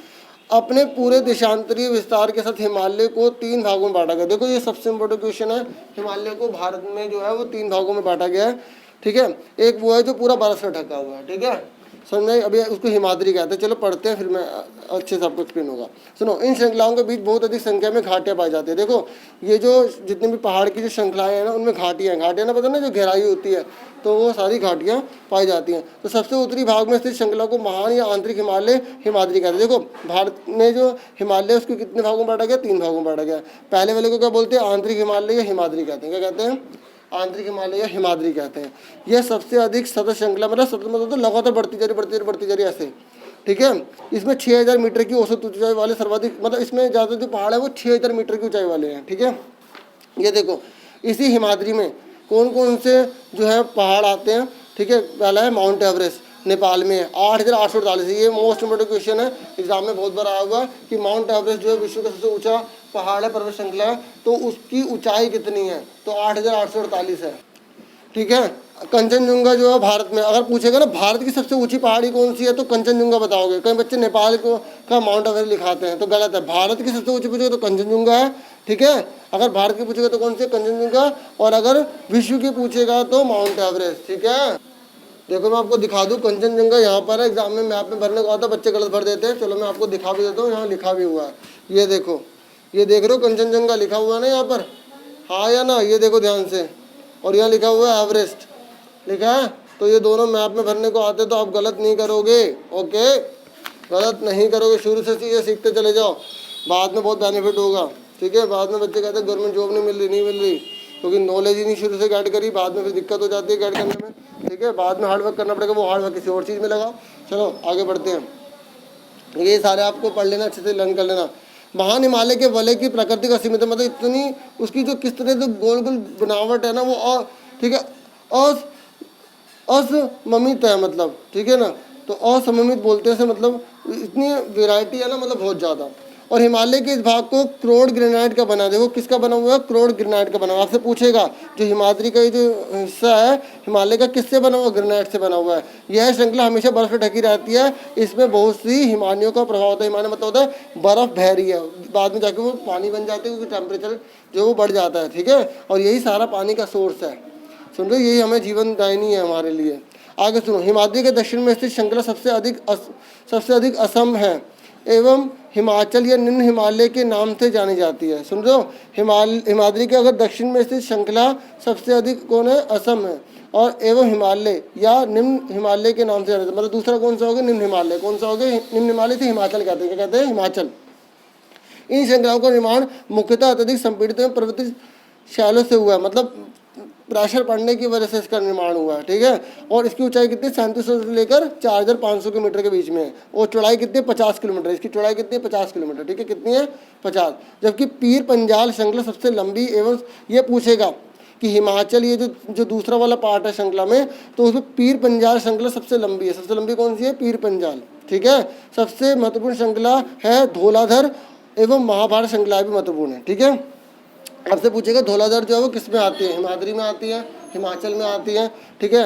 अपने पूरे देशांतरीय विस्तार के साथ हिमालय को 3 भागों में बांटा गया। देखो ये सबसे इम्पोर्टेंट क्वेश्चन है, हिमालय को भारत में जो है वो 3 भागों में बांटा गया है, ठीक है। एक वो है जो पूरा बर्फ से ढका हुआ है, ठीक है, समझ में, अभी उसको हिमाद्री कहते हैं। चलो पढ़ते हैं, फिर मैं अच्छे से आपको एक्सप्लेन होगा। सुनो, इन श्रृंखलाओं के बीच बहुत अधिक संख्या में घाटियाँ पाई जाती है। देखो ये जो जितने भी पहाड़ की जो श्रृंखलाएं हैं ना, उनमें घाटियाँ ना पता ना, जो गहराई होती है, तो वो सारी घाटियाँ पाई जाती हैं। तो सबसे उत्तरी भाग में स्थित श्रृंखला को महान या आंतरिक हिमालय हिमाद्री कहते हैं। देखो भारत में जो हिमालय उसको कितने भागों में बांटा गया, 3 भागों में बांटा गया। पहले वाले को क्या बोलते हैं, आंतरिक हिमालय या हिमाद्री कहते हैं। क्या कहते हैं, आंतरिक हिमालय या हिमाद्री कहते हैं। यह सबसे अधिक सतत श्रृंखला, मतलब सतत मतलब तो लगातार बढ़ती जा रही ऐसे, ठीक है। इसमें 6000 मीटर की औसत ऊंचाई वाले सर्वाधिक, मतलब इसमें ज़्यादा जो पहाड़ है वो 6000 मीटर की ऊंचाई वाले हैं, ठीक है। ये देखो इसी हिमाद्री में कौन कौन से जो है पहाड़ आते हैं, ठीक है। पहला है माउंट एवरेस्ट, नेपाल में है, 8848। ये मोस्ट इम्पोर्टेंट क्वेश्चन है, एग्जाम में बहुत बार आया हुआ कि माउंट एवरेस्ट जो है विश्व का सबसे ऊंचा पहाड़ है, पर्वत श्रृंखला है, तो उसकी ऊंचाई कितनी है, तो 8848 है, ठीक है। कंचनजुंगा जो है भारत में, अगर पूछेगा ना भारत की सबसे ऊंची पहाड़ी कौन सी है, तो कंचनजुंगा बताओगे। कई बच्चे नेपाल को का माउंट एवरेस्ट लिखाते हैं, तो गलत है। भारत की सबसे ऊंची पूछेगा तो कंचनजुंगा है, ठीक है। अगर भारत की पूछेगा तो कौन सी, कंचनजुंगा, और अगर विश्व की पूछेगा तो माउंट एवरेस्ट, ठीक है। देखो मैं आपको दिखा दूँ, कंचनजुंगा यहाँ पर है, एग्जाम में मैप में भरने को आता, बच्चे गलत भर देते हैं। चलो मैं आपको दिखा भी देता हूँ, यहाँ लिखा भी हुआ है, ये देखो, ये देख रहे हो कंचनजंगा लिखा हुआ है ना यहाँ पर, हाँ या ना, ये देखो ध्यान से, और यहाँ लिखा हुआ है एवरेस्ट लिखा है। तो ये दोनों मैप में भरने को आते, तो आप गलत नहीं करोगे, ओके, गलत नहीं करोगे, शुरू से ये सीखते चले जाओ, बाद में बहुत बेनिफिट होगा, ठीक है। बाद में बच्चे कहते हैं गवर्नमेंट जॉब नहीं मिल रही, क्योंकि नॉलेज ही नहीं शुरू से गाइड करी, बाद में फिर दिक्कत हो जाती है गाइड करने में, ठीक है। बाद में हार्डवर्क करना पड़ेगा, वो हार्डवर्क किसी और चीज़ में लगाओ। चलो आगे बढ़ते हैं, ये सारे आपको पढ़ लेना, अच्छे से लर्न कर लेना। महान हिमालय के वलय की प्राकृतिक असीमित, मतलब इतनी उसकी जो किस तरह से गोल गोल बनावट है ना, वो ठीक है, असममित है, मतलब ठीक है ना, तो असममित बोलते हैं, मतलब इतनी वैरायटी है ना, मतलब बहुत ज़्यादा। और हिमालय के इस भाग को क्रोड ग्रेनाइट का बना, देखो किसका बना हुआ है, क्रोड ग्रेनाइट का बना हुआ। आपसे पूछेगा जो हिमाद्री का जो हिस्सा है हिमालय का, किससे बना हुआ, ग्रेनाइट से बना हुआ है। यह श्रृंखला हमेशा बर्फ से ढकी रहती है, इसमें बहुत सी हिमानियों का प्रभाव होता है। हिमालय मतलब होता है बर्फ बह रही है, बाद में जाके वो पानी बन जाती है, क्योंकि टेम्परेचर जो वो बढ़ जाता है, ठीक है। और यही सारा पानी का सोर्स है, सुन रहे, यही हमें जीवन दायिनी है हमारे लिए। आगे सुनो, हिमाद्री के दक्षिण में स्थित श्रृंखला सबसे अधिक असम है एवं हिमाचल या निम्न हिमालय के नाम से जानी जाती है। सुन रहे हो, हिमाद्री के अगर दक्षिण में स्थित श्रृंखला सबसे अधिक कौन है, असम है, और एवं हिमालय या निम्न हिमालय के नाम से जाना जाता है। मतलब दूसरा कौन सा हो गया, निम्न हिमालय। कौन सा हो गया, निम्न हिमालय से हिमाचल कहते हैं, क्या कहते हैं, हिमाचल। इन श्रृंखलाओं का निर्माण मुख्यतः अत्यधिक संपीड़ित एवं पर्वतीय शैलों से हुआ है, मतलब प्रेशर पड़ने की वजह से इसका निर्माण हुआ है, ठीक है। और इसकी ऊंचाई कितनी, 3700 से लेकर 4500 किलोमीटर के बीच में है, और चौड़ाई कितनी, 50 किलोमीटर। इसकी चौड़ाई कितनी है, 50 किलोमीटर, ठीक है। कितनी है, 50। जबकि पीर पंजाल श्रृंखला सबसे लंबी एवं, ये पूछेगा कि हिमाचल, ये जो दूसरा वाला पार्ट है श्रृंखला में, तो उसमें पीर पंजाल श्रृंखला सबसे लंबी है। सबसे लंबी कौन सी है, पीर पंजाल, ठीक है। सबसे महत्वपूर्ण श्रृंखला है धौलाधर एवं महाभारत श्रृंखला भी महत्वपूर्ण है, ठीक है। आपसे पूछेगा धौलाधर जो है वो किस में आती है, हिमाद्री में आती है, हिमाचल में आती है, ठीक है।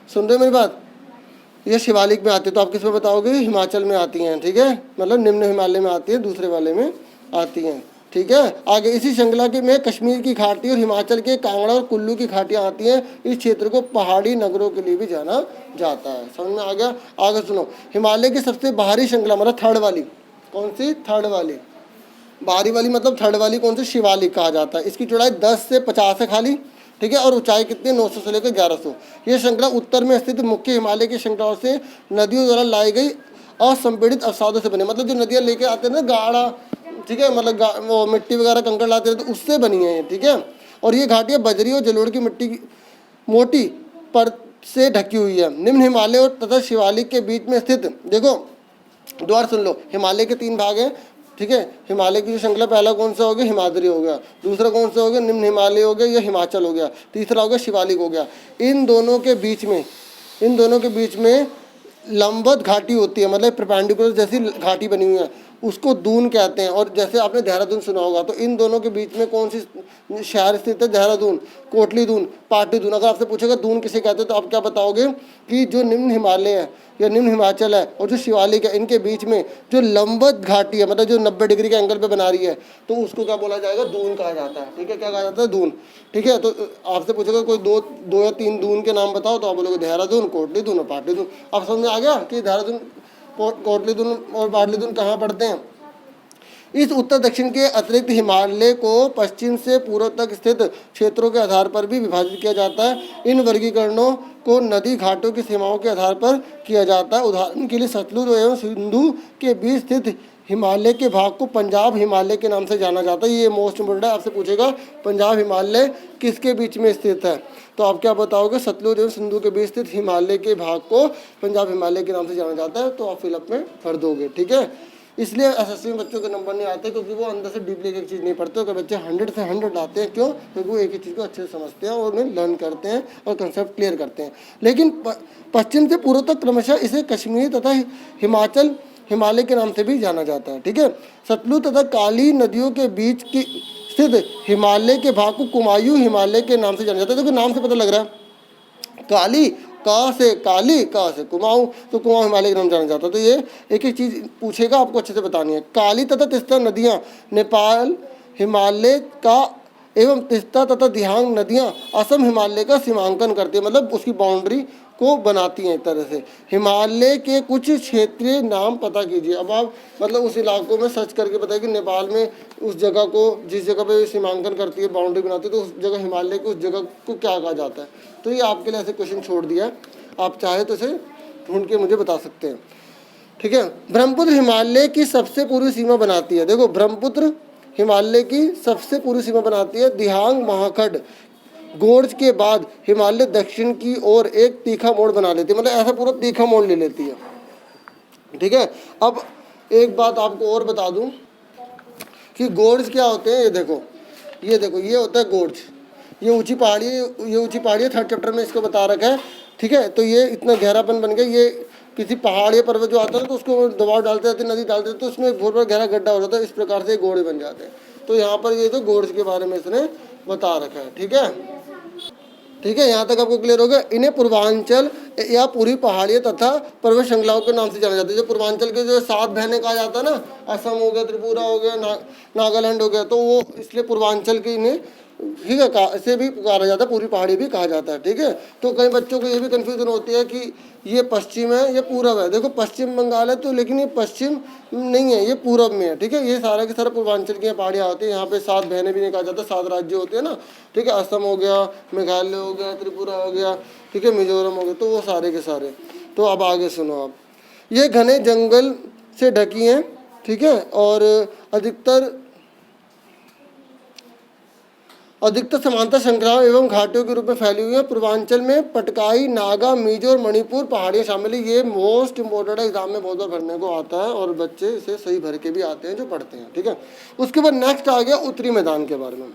सुन रहे मेरी बात, ये शिवालिक में आती है, तो आप किस में बताओगे, हिमाचल में आती हैं, ठीक है। मतलब निम्न हिमालय में आती है, दूसरे वाले में आती हैं, ठीक है। आगे इसी श्रृंखला के में कश्मीर की घाटी और हिमाचल के कांगड़ा और कुल्लू की घाटियाँ आती हैं। इस क्षेत्र को पहाड़ी नगरों के लिए भी जाना जाता है। समझ में आ गया। आगे सुनो, हिमालय की सबसे बाहरी श्रृंखला, मतलब थर्ड वाली, कौन सी, थर्ड वाली, बाहरी वाली मतलब थर्ड वाली कौन सी, शिवालिक कहा जाता है। इसकी चौड़ाई 10 से 50 है खाली, ठीक है, और ऊंचाई कितनी, 900 से लेकर 1100। ये श्रृंखला उत्तर में स्थित मुख्य हिमालय की श्रृंखलाओं से नदियों द्वारा लाई गई असंपीड़ित अवसादों से बने, मतलब जो नदियाँ लेके आते हैं ना गाढ़ा, ठीक है, मतलब वो मिट्टी वगैरह कंकड़ लाते हैं, तो उससे बनी है, ठीक है। और ये घाटियाँ बजरी और जलोढ़ की मिट्टी की मोटी परत से ढकी हुई है। निम्न हिमालय और तथा शिवालिक के बीच में स्थित, देखो द्वार सुन लो, हिमालय के 3 भाग हैं, ठीक है। हिमालय की जो श्रृंखला, पहला कौन सा हो गया, हिमाद्री हो गया, दूसरा कौन सा हो गया, निम्न हिमालय हो गया या हिमाचल हो गया, तीसरा हो गया शिवालिक हो गया। इन दोनों के बीच में लंबवत घाटी होती है, मतलब परपेंडिकुलर जैसी घाटी बनी हुई है, उसको दून कहते हैं। और जैसे आपने देहरादून सुना होगा, तो इन दोनों के बीच में कौन सी शहर स्थित है? देहरादून, कोटली दून, पाटली दून। अगर आपसे पूछेगा दून किसे कहते हैं, तो आप क्या बताओगे कि जो निम्न हिमालय है या निम्न हिमाचल है और जो शिवालिक है, इनके बीच में जो लंबवत घाटी है, मतलब जो 90 डिग्री के एंगल पे बना रही है, तो उसको क्या बोला जाएगा? दून कहा जाता है। ठीक है, क्या कहा जाता है? दून। ठीक है, तो आपसे पूछेगा कोई दो या तीन दून के नाम बताओ, तो आप बोलोगे देहरादून, कोटली दून और पाटली दून। आप समझ में आ गया कि देहरादून, कोटली दून और पाटली दून कहाँ पड़ते हैं? इस उत्तर दक्षिण के अतिरिक्त हिमालय को पश्चिम से पूर्व तक स्थित क्षेत्रों के आधार पर भी विभाजित किया जाता है। इन वर्गीकरणों को नदी घाटों की सीमाओं के आधार पर किया जाता है। उदाहरण के लिए सतलुज एवं सिंधु के बीच स्थित हिमालय के भाग को पंजाब हिमालय के नाम से जाना जाता है। ये मोस्ट इम्पोर्टेंट है, आपसे पूछेगा पंजाब हिमालय किसके बीच में स्थित है, तो आप क्या बताओगे? सतलुज एवं सिंधु के बीच स्थित हिमालय के भाग को पंजाब हिमालय के नाम से जाना जाता है। तो आप फिलअप में भर दोगे। ठीक है, इसलिए एसएससी में बच्चों के नंबर नहीं आते, क्योंकि वो अंदर से डीपली एक चीज़ नहीं पढ़ते। तो बच्चे 100 से 100 आते हैं। क्यों? क्योंकि वो एक ही चीज़ को अच्छे से समझते हैं और उन्हें लर्न करते हैं और कंसेप्ट क्लियर करते हैं। लेकिन पश्चिम से पूर्व तक क्रमशः इसे कश्मीर तथा हिमाचल हिमालय के नाम से भी जाना जाता है। ठीक है, सतलुज तथा काली नदियों के बीच की स्थित हिमालय के भाग को कुमायूं हिमालय के नाम से जाना जाता है। देखो नाम से पता लग रहा है, काली का से काली, का से कुमाऊं, तो कुमाऊं हिमालय के नाम जाना जाता है। तो ये एक एक चीज़ पूछेगा, आपको अच्छे से बतानी है। काली तथा तीस्ता नदियाँ नेपाल हिमालय का एवं तीस्ता तथा दिहांग नदियाँ असम हिमालय का सीमांकन करती है, मतलब उसकी बाउंड्री को बनाती हैं एक तरह से। हिमालय के कुछ क्षेत्रीय नाम पता कीजिए। अब आप मतलब उस इलाकों में सर्च करके बताइए कि नेपाल में उस जगह को, जिस जगह पे सीमांकन करती है, बाउंड्री बनाती है, तो उस जगह हिमालय की उस जगह को क्या कहा जाता है। तो ये आपके लिए ऐसे क्वेश्चन छोड़ दिया है, आप चाहे तो इसे ढूंढ के मुझे बता सकते हैं। ठीक है, ब्रह्मपुत्र हिमालय की सबसे पूर्वी सीमा बनाती है। देखो ब्रह्मपुत्र हिमालय की सबसे पूर्वी सीमा बनाती है। दिहांग महाखंड गोर्ज के बाद हिमालय दक्षिण की ओर एक तीखा मोड़ बना लेती है, मतलब ऐसा पूरा तीखा मोड़ ले लेती है। ठीक है, अब एक बात आपको और बता दूं कि गोर्ज क्या होते हैं। ये देखो ये होता है गोर्ज। ये ऊंची पहाड़ी है, 3rd चैप्टर में इसको बता रखा है। ठीक है, तो ये इतना गहरापन बन गया, ये किसी पहाड़ या पर्वत जो आता है तो उसको दबाव डालते रहते, नदी डालते रहते, तो उसमें एक बहुत बड़ा गहरा गड्ढा हो जाता है। इस प्रकार से गोर्ज बन जाते हैं। तो यहाँ पर ये तो गोर्ज के बारे में इसने बता रखा है। ठीक है, यहाँ तक आपको क्लियर हो गया। इन्हें पूर्वांचल या पूरी पहाड़ियाँ तथा पर्वत श्रृंखलाओं के नाम से जाना जाता है। जो पूर्वांचल के जो 7 बहनें कहा जाता है ना, असम हो गया, त्रिपुरा हो गया, नागालैंड हो गया, तो वो इसलिए पूर्वांचल की इन्हें, ठीक है, इसे भी पुकारा जाता है, पूरी पहाड़ी भी कहा जाता है। ठीक है, तो कई बच्चों को ये भी कन्फ्यूजन होती है कि ये पश्चिम है या पूरब है। देखो पश्चिम बंगाल है, तो लेकिन ये पश्चिम नहीं है, ये पूरब में है। ठीक है, ये सारा के सारा पूर्वांचल की पहाड़ियाँ होती है। यहाँ पे 7 बहनें भी नहीं कहा जाता, 7 राज्य होते हैं ना। ठीक है, असम हो गया, मेघालय हो गया, त्रिपुरा हो गया, ठीक है, मिजोरम हो गया, तो वो सारे के सारे। तो अब आगे सुनो आप, ये घने जंगल से ढकी हैं। ठीक है, और अधिकतर समांतर श्रृंखलाओं एवं घाटियों के रूप में फैली हुई है। पूर्वांचल में पटकाई, नागा, मिजो और मणिपुर पहाड़ियाँ शामिल है। ये मोस्ट इम्पोर्टेंट है, एग्जाम में बहुत बार भरने को आता है और बच्चे इसे सही भर के भी आते हैं जो पढ़ते हैं। ठीक है, उसके बाद नेक्स्ट आ गया उत्तरी मैदान के बारे में।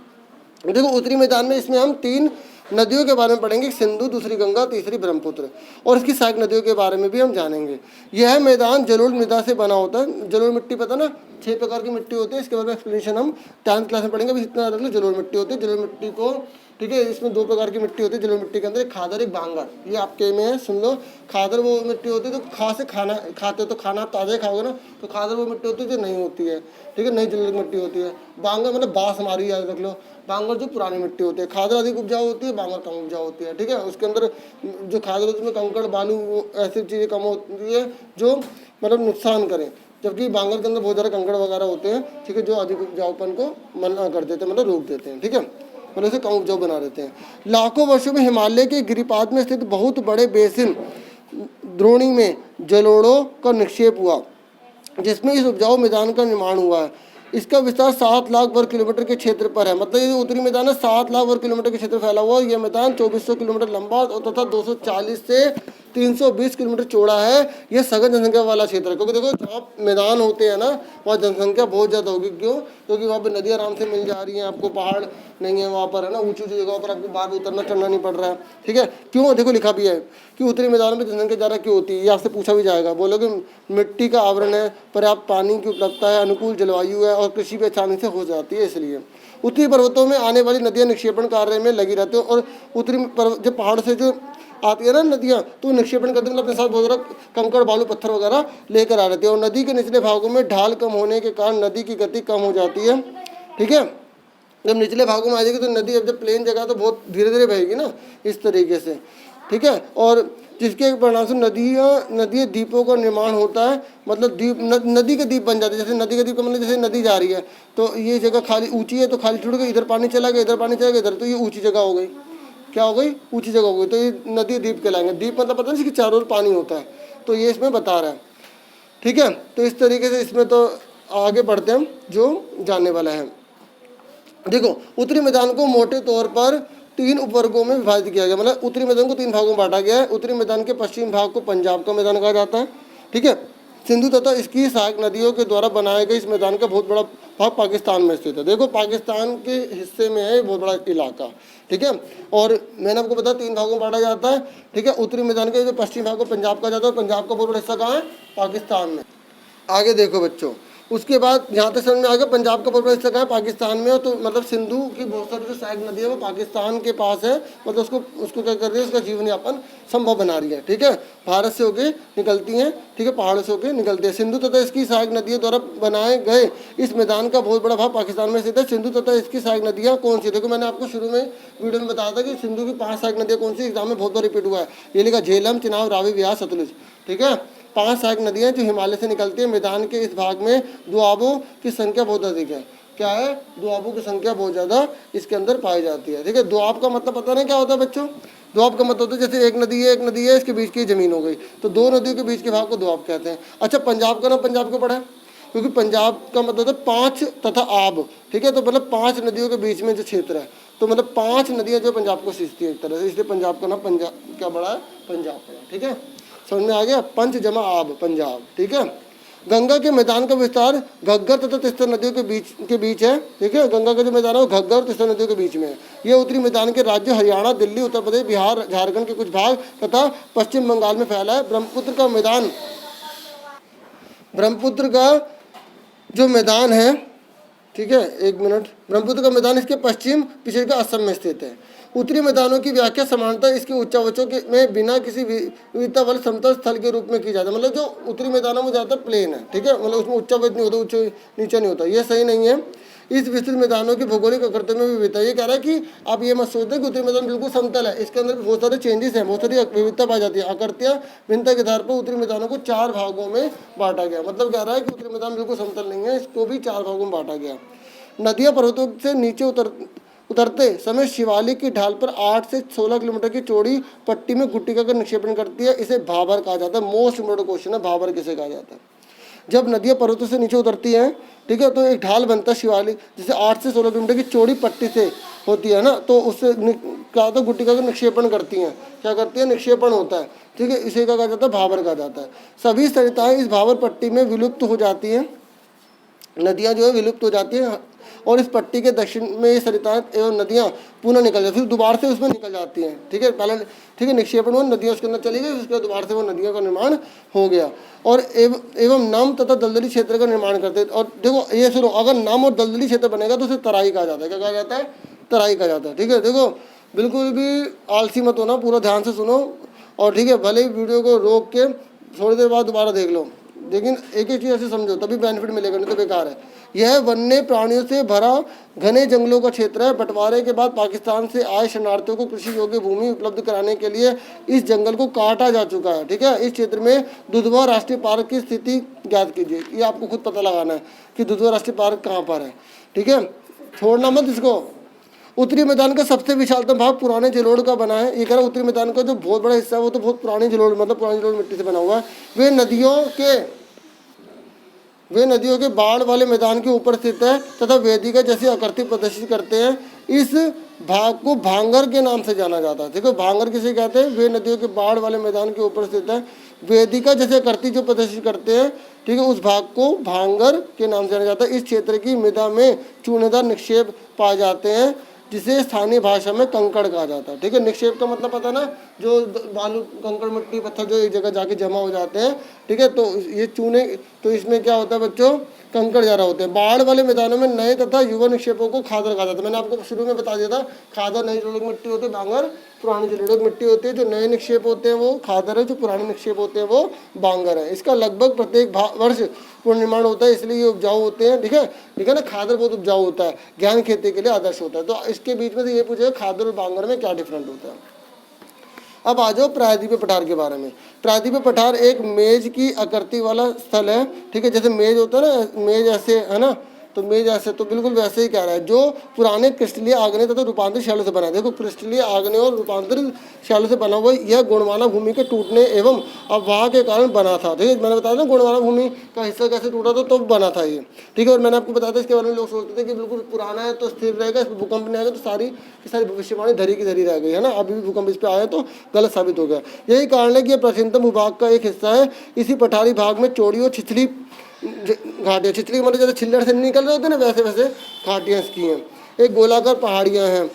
देखो उत्तरी मैदान में इसमें हम 3 नदियों के बारे में पढ़ेंगे, सिंधु, दूसरी गंगा, तीसरी ब्रह्मपुत्र, और इसकी सहायक नदियों के बारे में भी हम जानेंगे। यह मैदान जलोढ़ मृदा से बना होता है। जलोढ़ मिट्टी पता ना, 6 प्रकार की मिट्टी होती है। इसके बारे में एक्सप्लेनेशन हम 10th क्लास में पढ़ेंगे। अभी इतना रख लो, जलोढ़ मिट्टी होती है। जलोढ़ मिट्टी को, ठीक है, इसमें 2 प्रकार की मिट्टी होती है जलोढ़ मिट्टी के अंदर, एक खादर, एक बांगर। ये आपके में है, सुन लो। खादर वो मिट्टी होती है तो खा से खाना खाते हो, तो खाना ताज़ा खाओगे ना, तो खादर वो मिट्टी होती है जो नहीं होती है। ठीक है, नई जलोढ़ मिट्टी होती है। बांगर मतलब बांस हमारी, याद रख लो। बांगर जो पुरानी मिट्टी होती है। खादर अधिक उपजाऊ होती है, बांगर कम उपजाऊ होती है। ठीक है, उसके अंदर जो खादर होती है उसमें कंकड़, बालू, वो ऐसी चीज़ें कम होती है जो मतलब नुकसान करें, जबकि बांगर के अंदर बहुत ज़्यादा कंकड़ वगैरह होते हैं। ठीक है, जो अधिक उपजाऊपन को मना कर देते हैं, मतलब रोक देते हैं। ठीक है, मतलब इसे कम उपजाऊ बना देते हैं। लाखों वर्षों में हिमालय के गिरिपाद में स्थित बहुत बड़े बेसिन द्रोणी में जलोढ़ों का निक्षेप हुआ, जिसमें इस उपजाऊ मैदान का निर्माण हुआ है। इसका विस्तार 7 लाख वर्ग किलोमीटर के क्षेत्र पर है। मतलब ये उत्तरी मैदान है, 7 लाख वर्ग किलोमीटर के क्षेत्र फैला हुआ है। यह मैदान 2400 किलोमीटर लंबा और तथा 240 से 320 किलोमीटर चौड़ा है। ये सघन जनसंख्या वाला क्षेत्र है, क्योंकि देखो जहाँ मैदान होते हैं ना वहाँ जनसंख्या बहुत ज़्यादा होगी। क्यों? क्योंकि वहाँ पे नदियाँ आराम से मिल जा रही हैं, आपको पहाड़ नहीं है वहाँ पर, है ना, ऊँची ऊँची जगहों पर आपको बार उतरना चढ़ना नहीं पड़ रहा है। ठीक है, क्यों? देखो लिखा भी है कि उत्तरी मैदानों में जनसंख्या ज़्यादा क्यों होती है, ये आपसे पूछा भी जाएगा। बोलोगे मिट्टी का आवरण है, पर्याप्त पानी की उपलब्धता है, अनुकूल जलवायु है और कृषि भी आसानी से हो जाती है, इसलिए। उत्तरी पर्वतों में आने वाली नदियाँ निक्षेपण कार्य में लगी रहती हैं, और उत्तरी जब पहाड़ से जो आती है ना नदियाँ, तो निक्षेपण करते हैं, अपने साथ बहुत सारा कंकड़ बालू पत्थर वगैरह लेकर आ रहती है। और नदी के निचले भागों में ढाल कम होने के कारण नदी की गति कम हो जाती है। ठीक है, जब निचले भागों में आ जाएगी तो नदी, अब जब प्लेन जगह तो बहुत धीरे धीरे बहेगी ना, इस तरीके से। ठीक है, और जिसके परिणाम से नदी द्वीपों का निर्माण होता है, मतलब द्वीप नदी के द्वीप बन जाते हैं। जैसे नदी का द्वीप का मतलब जैसे नदी जा रही है तो ये जगह खाली ऊंची है तो खाली छूट गई, इधर पानी चला गया, इधर पानी चला गया, इधर, तो ये ऊंची जगह हो गई। क्या हो गई? ऊंची जगह हो गई, तो ये नदी द्वीप कहलाएंगे। द्वीप मतलब पता है इसके चारों ओर पानी होता है, तो ये इसमें बता रहा है। ठीक है, तो इस तरीके से इसमें तो आगे बढ़ते हैं जो जानने वाला है। देखो, उत्तरी मैदान को मोटे तौर पर 3 उपवर्गों में विभाजित किया गया, मतलब उत्तरी मैदान को 3 भागों में बांटा गया है। उत्तरी मैदान के पश्चिम भाग को पंजाब का मैदान कहा जाता है। ठीक है, सिंधु तथा इसकी सहायक नदियों के द्वारा बनाए गए इस मैदान का बहुत बड़ा भाग पाकिस्तान में स्थित है। देखो, पाकिस्तान के हिस्से में है बहुत बड़ा इलाका। ठीक है, और मैंने आपको बताया 3 भागों में बांटा जाता है। ठीक है, उत्तरी मैदान के जो पश्चिम भाग को पंजाब कहा जाता है, और पंजाब का बहुत बड़ा हिस्सा कहाँ है? पाकिस्तान में। आगे देखो बच्चों, उसके बाद यहाँ तक समझ में आ गया पंजाब का बहुत बड़ा हिस्सा कहाँ है? पाकिस्तान में। तो मतलब सिंधु की बहुत सारी जो सहायक नदी है वो पाकिस्तान के पास है, मतलब उसको क्या कर रही है, उसका जीवन यापन संभव बना रही है। ठीक है, भारत से होके निकलती हैं, ठीक है, पहाड़ों से होके निकलती है। सिंधु तथा इसकी सहायक नदियों द्वारा बनाए गए इस मैदान का बहुत बड़ा भाग पाकिस्तान में स्थित है। सिंधु तथा इसकी सहायक नदियाँ कौन सी? देखो, मैंने आपको शुरू में वीडियो में बताया था कि सिंधु की 5 सहायक नदियाँ कौन सी, एग्जाम में बहुत बार रिपीट हुआ है। ये लिखा झेलम, चिनाब, रावी, ब्यास, सतलुज। ठीक है, 5 सहायक नदियाँ जो हिमालय से निकलती है। मैदान के इस भाग में दोआबों की संख्या बहुत अधिक है। क्या है? दोआबों की संख्या बहुत ज़्यादा इसके अंदर पाई जाती है। ठीक है, दोआब का मतलब पता नहीं क्या होता है बच्चों? दोआब का मतलब होता है जैसे एक नदी है इसके बीच की ज़मीन हो गई, तो 2 नदियों के बीच के भाग को दोआब कहते हैं। अच्छा, पंजाब का नाम पंजाब क्यों पड़ा है? क्योंकि पंजाब का मतलब होता है 5 तथा आब। ठीक है, तो मतलब 5 नदियों के बीच में जो क्षेत्र है, तो मतलब 5 नदियाँ जो पंजाब को सींचती है एक तरह से, इसलिए पंजाब का नाम पंजाब क्या पड़ा है? पंजाब पड़ा। ठीक है, समझ में आ गया? पंच जमा आब, पंजाब। ठीक है, गंगा के मैदान का विस्तार घग्गर तथा तीस्ता नदियों के बीच है। ठीक है, गंगा का जो मैदान है वो घग्गर और तीस्ता नदियों के बीच में है। ये उत्तरी मैदान के राज्य हरियाणा, दिल्ली, उत्तर प्रदेश, बिहार, झारखंड के कुछ भाग तथा पश्चिम बंगाल में फैला है। ब्रह्मपुत्र का जो मैदान है, ठीक है, एक मिनट, ब्रह्मपुत्र का मैदान इसके पश्चिम पिछड़ का असम में स्थित है। उत्तरी मैदानों की व्याख्या समानता इसके उच्चावचों के में बिना किसी विविधता वाले समतल स्थल के रूप में की जाती है। मतलब जो उत्तरी मैदानों में ज़्यादातर प्लेन है। ठीक है, मतलब उसमें उच्चावच नहीं होता, ऊंचा नीचा नहीं होता, ये सही नहीं है। इस विस्तृत मैदानों की भौगोलिक आकृति में विविधता, ये कह रहा है कि आप ये मत सोचते कि उत्तरी मैदान बिल्कुल समतल है, इसके अंदर बहुत सारे चेंजेस हैं, बहुत सारी विविधता पाई जाती है। आकृतियाँ भिन्नता के आधार पर उत्तरी मैदानों को 4 भागों में बांटा गया। मतलब कह रहा है कि उत्तरी मैदान बिल्कुल समतल नहीं है, इसको भी 4 भागों में बांटा गया। नदियाँ पर्वतों से नीचे उतरते समय शिवालिक की ढाल पर 8 से 16 किलोमीटर की चौड़ी पट्टी में गुट्टिका का निक्षेपण करती है। इसे भाबर कहा जाता है। मोस्ट इम्पोर्टेंट क्वेश्चन है, भाबर किसे कहा जाता है? जब नदियाँ पर्वतों से नीचे उतरती हैं, ठीक है, तो एक ढाल बनता है शिवालिक, जैसे 8 से 16 किलोमीटर की चौड़ी पट्टी से होती है ना, तो उससे क्या होता है? गुट्टिका का निक्षेपण करती हैं। क्या करती है? निक्षेपण होता है। ठीक है, इसे क्या कहा जाता है? भाबर कहा जाता है। सभी सरिताएँ इस भाबर पट्टी में विलुप्त हो जाती हैं। नदियाँ जो है विलुप्त हो जाती हैं और इस पट्टी के दक्षिण में ये सरिताएं एवं नदियाँ पुनः निकल जाती, फिर दोबारा से उसमें निकल जाती हैं। ठीक है, पहले ठीक है निक्षेपण हुआ, नदियाँ उसके अंदर चली गई, उसके बाद दोबारा से वो नदियों का निर्माण हो गया। और एवं नम तथा दलदली क्षेत्र का निर्माण करते हैं। और देखो ये सुनो, अगर नम और दलदली क्षेत्र बनेगा तो उसे तराई कहा जाता है। क्या कहा जाता है? तराई कहा जाता है। ठीक है, देखो बिल्कुल भी आलसी मत होना, पूरा ध्यान से सुनो। और ठीक है, भले ही वीडियो को रोक के थोड़ी देर बाद दोबारा देख लो, लेकिन एक ही चीज़ ऐसे समझो, तभी बेनिफिट मिलेगा, नहीं तो बेकार है। यह वन्य प्राणियों से भरा घने जंगलों का क्षेत्र है। बंटवारे के बाद पाकिस्तान से आए शरणार्थियों को कृषि योग्य भूमि उपलब्ध कराने के लिए इस जंगल को काटा जा चुका है। ठीक है, इस क्षेत्र में दुधवा राष्ट्रीय पार्क की स्थिति ज्ञात कीजिए। ये आपको खुद पता लगाना है कि दुधवा राष्ट्रीय पार्क कहाँ पर है। ठीक है, छोड़ना मत इसको। उत्तरी मैदान का सबसे विशालतम भाग पुराने जलोढ़ का बना है। ये कह रहा उत्तरी मैदान का जो बहुत बड़ा हिस्सा है वो तो बहुत पुरानी जलोढ़, मतलब पुरानी जलोढ़ मिट्टी से बना हुआ है। वे नदियों के बाढ़ वाले मैदान के ऊपर स्थित है तथा वेदिका जैसी आकृति प्रदर्शित करते हैं। इस भाग को भांगर के नाम से जाना जाता है। देखो भांगर किसे कहते हैं? वे नदियों के बाढ़ वाले मैदान के ऊपर स्थित है। वेदिका जैसे करती जो प्रदर्शित करते हैं, ठीक है, उस भाग को भांगर के नाम से जाना जाता है। इस क्षेत्र की मृदा में चूनेदार निक्षेप पाए जाते हैं, जिसे स्थानीय भाषा में कंकड़ कहा जाता है। ठीक है, निक्षेप का मतलब पता ना, जो बालू कंकड़ मिट्टी पत्थर जो एक जगह जाके जमा हो जाते हैं। ठीक है, तो ये चूने, तो इसमें क्या होता है बच्चों? कंकड़ ज़्यादा होते हैं। बाढ़ वाले मैदानों में नए तथा युवा निक्षेपों को खादर कहा जाता है। मैंने आपको शुरू में बता दिया था, खादर नई जलोढ़ मिट्टी होती है, बांगर पुरानी जलोढ़ मिट्टी होती है। जो नए निक्षेप होते हैं वो खादर है, जो पुराने निक्षेप होते हैं वो बांगर है। इसका लगभग प्रत्येक वर्ष पुनर्निर्माण होता है, इसलिए ये उपजाऊ होते हैं। ठीक है ना, खादर बहुत उपजाऊ होता है, गहन खेती के लिए आदर्श होता है। तो इसके बीच में से ये पूछे खादर और बांगर में क्या डिफरेंट होता है। अब आ जाओ प्रायद्वीपीय पठार के बारे में। प्रायद्वीपीय पठार एक मेज की आकृति वाला स्थल है। ठीक है, जैसे मेज होता है ना, मेज ऐसे है ना, तो मेज ऐसे, तो बिल्कुल वैसे ही कह रहा है, जो पुराने क्रिस्टलीय आग्नेय तथा रूपांतरित शैलों से बना है। देखो क्रिस्टलीय आग्नेय और रूपांतरित शैलों से बना हुआ यह गुणवाना भूमि के टूटने एवं अववाह के कारण बना था। ठीक है, मैंने बताया ना गुणवाना भूमि का हिस्सा कैसे टूटा था, तो बना था ये। ठीक है, और मैंने आपको बताया था इसके बारे में, लोग सोचते थे कि बिल्कुल पुराना है तो स्थिर रहेगा, इसमें भूकंप नहीं आएगा, तो सारी की सारी भविष्यवाणी धरी की धरी रह गई है ना। अभी भी भूकंप इस पर आया तो गलत साबित हो गया। यही कारण है कि यह प्राचीनतम भूभाग का एक हिस्सा है। इसी पठारी भाग में चौड़ी और छिछली घाटियाँ, छिछली मतलब जैसे छिल्लर से निकल रहे होते हैं ना, वैसे वैसे घाटियाँ इसकी हैं। एक गोलाकार पहाड़ियाँ हैं।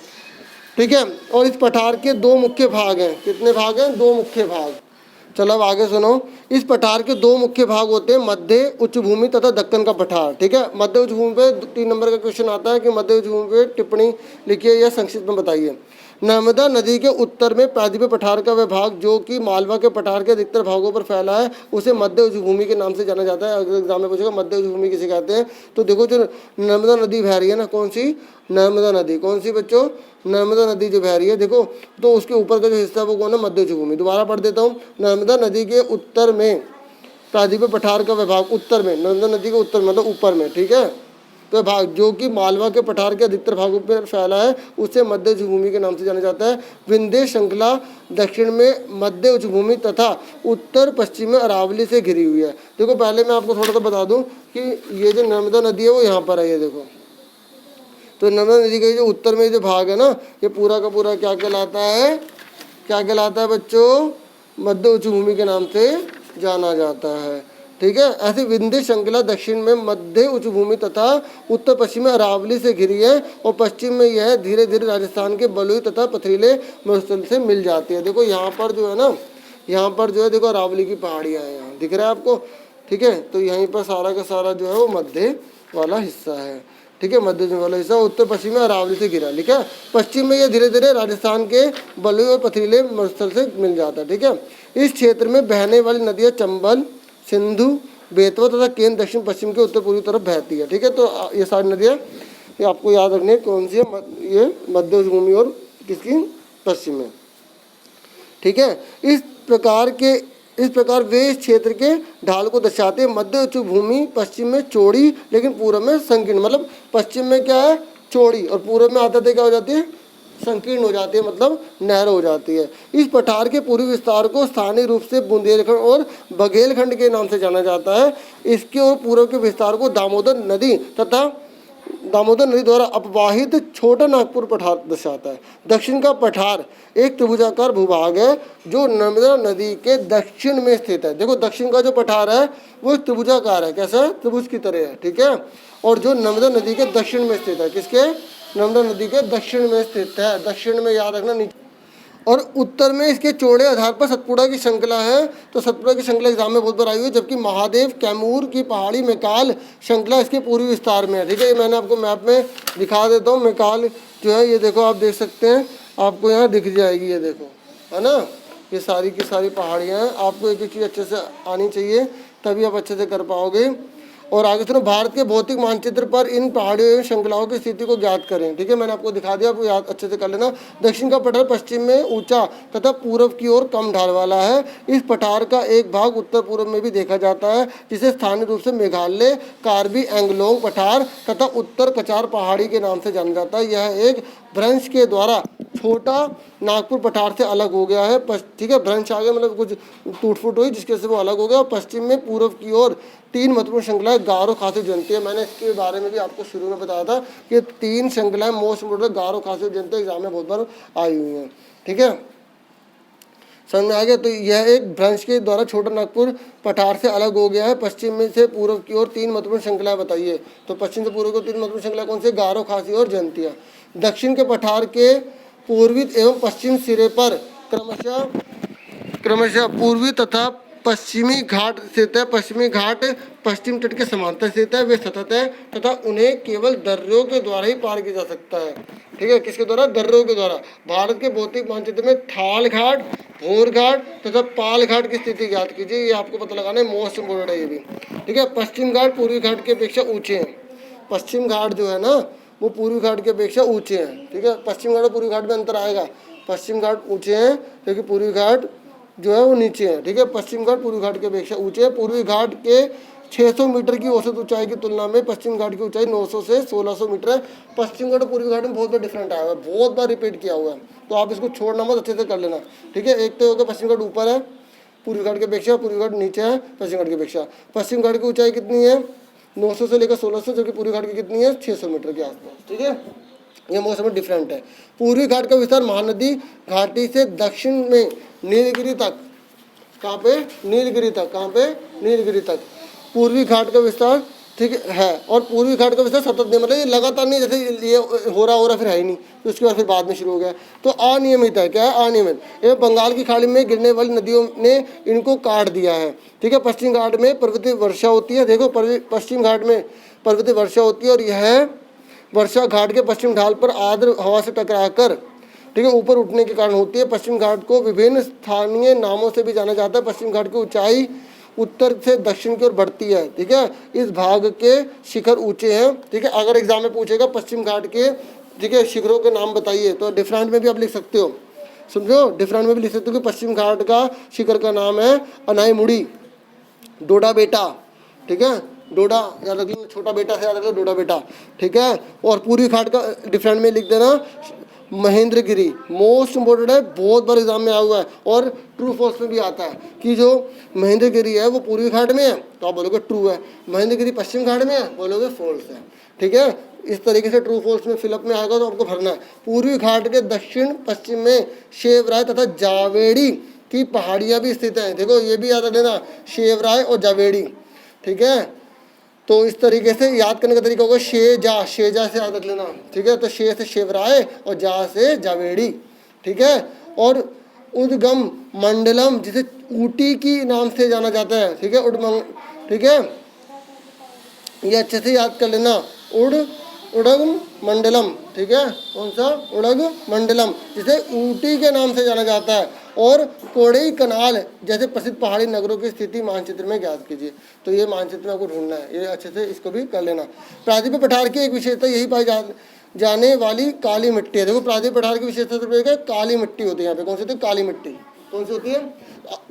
ठीक है, और इस पठार के दो मुख्य भाग हैं। कितने भाग हैं? दो मुख्य भाग। चलो अब आगे सुनो। इस पठार के दो मुख्य भाग होते हैं, मध्य उच्च भूमि तथा दक्कन का पठार। ठीक है, मध्य उच्च भूमि पे 3 नंबर का क्वेश्चन आता है कि मध्य उच्च भूमि पे टिप्पणी लिखिए या संक्षिप्त में बताइए। नर्मदा नदी के उत्तर में प्रायद्वीपीय पठार का वह भाग जो कि मालवा के पठार के अधिकतर भागों पर फैला है, उसे मध्य उच्च भूमि के नाम से जाना जाता है। अगर एग्जाम में पूछेगा मध्य उच्च भूमि किसे कहते हैं, तो देखो जो नर्मदा नदी बह रही है ना, कौन सी? नर्मदा नदी। कौन सी बच्चों? नर्मदा नदी जो बह रही है, देखो, तो उसके ऊपर का जो हिस्सा है वो कौन है? मध्य उच्च भूमि। दोबारा पढ़ देता हूँ। नर्मदा नदी के उत्तर में प्रायद्वीपीय पठार का विभाग, उत्तर में, नर्मदा नदी के उत्तर मतलब ऊपर में। ठीक है, तो भाग जो कि मालवा के पठार के अधिकतर भागों पर फैला है, उसे मध्य उच्च भूमि के नाम से जाना जाता है। विंध्य श्रृंखला दक्षिण में मध्य उच्च भूमि तथा उत्तर पश्चिम में अरावली से घिरी हुई है। देखो पहले मैं आपको थोड़ा सा बता दूं कि ये जो नर्मदा नदी है वो यहाँ पर है, ये देखो। तो नर्मदा नदी का जो उत्तर में जो भाग है ना, ये पूरा का पूरा क्या कहलाता है? क्या कहलाता है बच्चों? मध्य उच्च भूमि के नाम से जाना जाता है। ठीक है, ऐसी विंध्य श्रृंखला दक्षिण में मध्य उच्च भूमि तथा उत्तर पश्चिम में अरावली से घिरी है, और पश्चिम में यह धीरे धीरे राजस्थान के बलुई तथा पथरीले मरुस्थल से मिल जाती है। देखो यहाँ पर जो है ना, यहाँ पर जो है देखो अरावली की पहाड़ियाँ हैं, यहाँ दिख रहा है आपको। ठीक है, तो यहीं पर सारा का सारा जो है वो मध्य वाला हिस्सा है। ठीक है, मध्य वाला हिस्सा उत्तर पश्चिम में अरावली से घिरा। ठीक है, पश्चिम में यह धीरे धीरे राजस्थान के बलुई और पथरीले मरुस्थल से मिल जाता है। ठीक है, इस क्षेत्र में बहने वाली नदियाँ चंबल, सिंधु, बेतवा तथा केन दक्षिण पश्चिम के उत्तर पूर्वी तरफ बहती है। ठीक है, तो ये सारी नदियाँ ये आपको याद रखनी है कौन सी है, ये मध्य उच्च भूमि और किसकी? पश्चिम में। ठीक है, इस प्रकार वे इस क्षेत्र के ढाल को दर्शाते हैं। मध्य उच्च भूमि पश्चिम में चौड़ी लेकिन पूर्व में संकीर्ण, मतलब पश्चिम में क्या है? चौड़ी, और पूर्व में आते क्या हो जाती है? संकीर्ण हो जाती है, मतलब नहर हो जाती है। इस पठार के पूर्वी विस्तार को स्थानीय रूप से बुंदेलखंड और बघेलखंड के नाम से जाना जाता है। इसके और पूर्व के विस्तार को दामोदर नदी द्वारा अपवाहित छोटा नागपुर पठार दर्शाता है। दक्षिण का पठार एक त्रिभुजाकार भूभाग है जो नर्मदा नदी के दक्षिण में स्थित है। देखो दक्षिण का जो पठार है वो त्रिभुजाकार है, कैसा? त्रिभुज की तरह है। ठीक है, और जो नर्मदा नदी के दक्षिण में स्थित है, किसके? नर्मदा नदी के दक्षिण में स्थित है। दक्षिण में याद रखना, नीचे। और उत्तर में इसके चौड़े आधार पर सतपुड़ा की श्रृंखला है। तो सतपुड़ा की श्रृंखला एग्जाम में बहुत बार आई हुई है, जबकि महादेव कैमूर की पहाड़ी मेकाल श्रृंखला इसके पूर्वी विस्तार में है। ठीक है, ये मैंने आपको मैप में दिखा देता हूँ। मेकाल जो है ये देखो, आप देख सकते हैं, आपको यहाँ दिख जाएगी, ये देखो, है ना। ये सारी की सारी पहाड़ियाँ हैं। आपको एक एक चीज़ अच्छे से आनी चाहिए, तभी आप अच्छे से कर पाओगे। और आगे सुनो, भारत के भौतिक मानचित्र पर इन पहाड़ियों एवं श्रृंखलाओं की स्थिति को ज्ञात करें। ठीक है, मैंने आपको दिखा दिया, आपको याद अच्छे से कर लेना। दक्षिण का पठार पश्चिम में ऊंचा तथा पूर्व की ओर कम ढाल वाला है। इस पठार का एक भाग उत्तर पूर्व में भी देखा जाता है, जिसे स्थानीय रूप से मेघालय कार्बी एंगलोंग पठार तथा उत्तर कचार पहाड़ी के नाम से जाना जाता है। यह एक भ्रंश के द्वारा छोटा नागपुर पठार से अलग हो गया है, ठीक है, भ्रंश आ गया, मतलब कुछ टूट फूट हुई जिसके से वो अलग हो गया। और पश्चिम में पूर्व की ओर 3 महत्वपूर्ण श्रृंखलाएं गारो खासी जयंती है। मैंने इसके बारे में भी आपको शुरू में बताया था कि 3 श्रृंखलाएं मोस्ट इम्पोर्टेंट गारो खासी जयंती एग्जाम में बहुत बार आई हुई हैं, ठीक है, समझ में आ गया। तो यह एक भ्रंश के द्वारा छोटा नागपुर पठार से अलग हो गया है। पश्चिम में से पूर्व की ओर 3 महत्वपूर्ण श्रृंखलाएं बताइए। तो पश्चिम से पूर्व की ओर 3 महत्वपूर्ण श्रृंखला कौन सी? गारो खासी और जयंतिया। दक्षिण के पठार के पूर्वी एवं पश्चिम सिरे पर क्रमशः पूर्वी तथा पश्चिमी घाट स्थित है। पश्चिमी घाट पश्चिम तट के समांतर स्थित है, वे सतत है तथा उन्हें केवल दर्रों के द्वारा ही पार किया जा सकता है, ठीक है। किसके द्वारा? दर्रों के द्वारा। भारत के भौतिक मानचित्र में थाल घाट, भोर घाट तथा पाल घाट की स्थिति ज्ञात कीजिए। ये आपको पता लगाना है, मोस्ट इम्पोर्टेंट है ये भी, ठीक है। पश्चिम घाट पूर्वी घाट की अपेक्षा ऊंचे हैं। पश्चिम घाट जो है ना वो पूर्वी घाट की अपेक्षा ऊंचे हैं, ठीक है। पश्चिम घाट और पूर्वी घाट में अंतर आएगा। पश्चिम घाट ऊंचे हैं क्योंकि पूर्वी घाट जो है वो नीचे है, ठीक है। पश्चिम घाट पूर्वी घाट की अपेक्षा ऊंचे हैं। पूर्वी घाट के 600 मीटर की औसत ऊंचाई की तुलना में पश्चिम घाट की ऊंचाई 900 से 1600 मीटर है। पश्चिम घाट और पूर्वी घाट में बहुत बार डिफरेंट आया हुआ है, बहुत बार रिपीट किया हुआ है, तो आप इसको छोड़ना मत, अच्छे से कर लेना, ठीक है। एक तो होगा पश्चिम घाट ऊपर है पूर्वी घाट की अपेक्षा, पूर्वी घाट नीचे है पश्चिम घाट की अपेक्षा। पश्चिम घाट की ऊंचाई कितनी है? 900 से लेकर 1600, जबकि पूर्वी घाट की कितनी है? 600 मीटर के आसपास, ठीक है। ये मौसम में डिफरेंट है। पूर्वी घाट का विस्तार महानदी घाटी से दक्षिण में नीलगिरी तक, कहाँ पे? नीलगिरी तक। कहाँ पे? नीलगिरी तक पूर्वी घाट का विस्तार, ठीक है। और पूर्वी घाट का विस्तार सतत नहीं, मतलब ये लगातार नहीं, जैसे ये हो रहा फिर है ही नहीं, तो उसके बाद फिर बाद में शुरू हो गया, तो अनियमित है। क्या है? अनियमित। ये बंगाल की खाड़ी में गिरने वाली नदियों ने इनको काट दिया है, ठीक है। पश्चिम घाट में पर्वतीय वर्षा होती है, देखो पश्चिम घाट में पर्वतीय वर्षा होती है और यह वर्षा घाट के पश्चिम ढाल पर आर्द्र हवा से टकराकर, ठीक है, ऊपर उठने के कारण होती है। पश्चिम घाट को विभिन्न स्थानीय नामों से भी जाना जाता है। पश्चिम घाट की ऊंचाई उत्तर से दक्षिण की ओर बढ़ती है, ठीक है। इस भाग के शिखर ऊंचे हैं, ठीक है। अगर एग्जाम में पूछेगा पश्चिम घाट के, ठीक है, शिखरों के नाम बताइए, तो डिफरेंट में भी आप लिख सकते हो, समझो, डिफरेंट में भी लिख सकते हो कि पश्चिम घाट का शिखर का नाम है अनाईमुड़ी, डोडा बेटा, ठीक है, डोडा याद रख लो, छोटा बेटा से याद रख लो, डोडा बेटा, ठीक है। और पूर्वी घाट का डिफरेंट में लिख देना महेंद्रगिरी, मोस्ट इम्पोर्टेंट है, बहुत बार एग्जाम में आया हुआ है और ट्रू फॉल्स में भी आता है कि जो महेंद्रगिरी है वो पूर्वी घाट में है, तो आप बोलोगे ट्रू है। महेंद्रगिरी पश्चिम घाट में है, बोलोगे फॉल्स है, ठीक है। इस तरीके से ट्रू फॉल्स में फिलअप में आएगा तो आपको भरना है। पूर्वी घाट के दक्षिण पश्चिम में शेवराय तथा जावेड़ी की पहाड़ियाँ भी स्थित हैं, देखो ये भी याद रखना, शेवराय और जावेड़ी, ठीक है। तो इस तरीके से याद करने का तरीका होगा शेजा से याद रख लेना, ठीक है। तो शे से शेवराय और जा से जावेड़ी, ठीक है। और उद्गम मंडलम जिसे ऊटी की नाम से जाना जाता है, ठीक है, उडमंग, ठीक है, ये अच्छे से याद कर लेना, उड़ग मंडलम, ठीक है, कौन सा? उड़ग मंडलम, जिसे ऊटी के नाम से जाना जाता है। और कोड़ई कनाल जैसे प्रसिद्ध पहाड़ी नगरों की स्थिति मानचित्र में ज्ञात कीजिए। तो ये मानचित्र में आपको ढूंढना है, ये अच्छे से इसको भी कर लेना। प्रायद्वीप पठार की एक विशेषता यही पाई जाने वाली काली मिट्टी है। देखो प्रायद्वीप पठार की विशेषता तो काली मिट्टी होती है यहाँ पे। कौन सी होती है? काली मिट्टी। कौन सी होती है?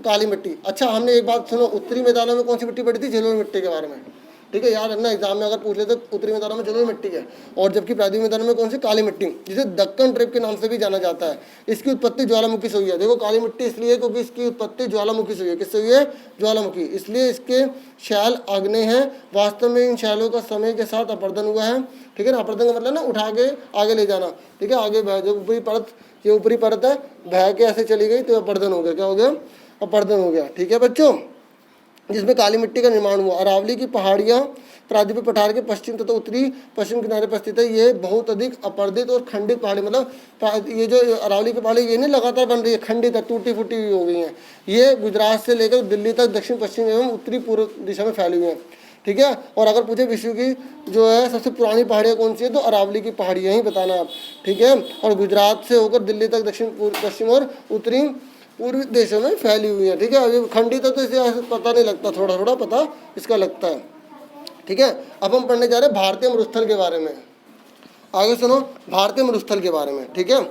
काली मिट्टी। अच्छा, हमने एक बात सुनो, उत्तरी मैदानों में कौन सी मिट्टी पड़ी थी? जलोढ़ मिट्टी के बारे में, ठीक है, याद रखना, एग्जाम में अगर पूछ ले तो उत्तरी मैदानों में जलोढ़ मिट्टी है, और जबकि प्रायद्वीप मैदानों में कौन सी? काली मिट्टी, जिसे दक्कन ट्रेप के नाम से भी जाना जाता है। इसकी उत्पत्ति ज्वालामुखी से हुई है। देखो काली मिट्टी इसलिए क्योंकि इसकी उत्पत्ति ज्वालामुखी से हुई है। किससे हुई है? ज्वालामुखी, इसलिए इसके शैल आग्नेय हैं। वास्तव में इन शैलों का समय के साथ अपर्दन हुआ है, ठीक है ना। अपर्दन का मतलब ना उठा के आगे ले जाना, ठीक है, आगे बह, जो ऊपरी परत, ये ऊपरी परत है, बह के ऐसे चली गई तो अपर्दन हो गया। क्या हो गया? अपर्दन हो गया, ठीक है बच्चों, जिसमें काली मिट्टी का निर्माण हुआ। अरावली की पहाड़ियाँ प्रायद्वीप पठार के पश्चिम तथा उत्तरी पश्चिम किनारे पर स्थित है। ये बहुत अधिक अपर्दित और खंडित पहाड़ी, मतलब ये जो अरावली की पहाड़ी ये नहीं लगातार बन रही है, खंडित है, टूटी फूटी हुई हो गई हैं। ये गुजरात से लेकर दिल्ली तक दक्षिण पश्चिम एवं उत्तरी पूर्व दिशा में फैली हुई हैं, ठीक है। और अगर पूछे विश्व की जो है सबसे पुरानी पहाड़ियाँ कौन सी है, तो अरावली की पहाड़ियाँ ही बताना आप, ठीक है। और गुजरात से होकर दिल्ली तक दक्षिण पश्चिम और उत्तरी पूर्वी देशों में फैली हुई है, ठीक है। अभी खंडित है तो इसे पता नहीं लगता, थोड़ा थोड़ा पता इसका लगता है, ठीक है। अब हम पढ़ने जा रहे हैं भारतीय मरुस्थल के बारे में। आगे सुनो भारतीय मरुस्थल के बारे में, ठीक है।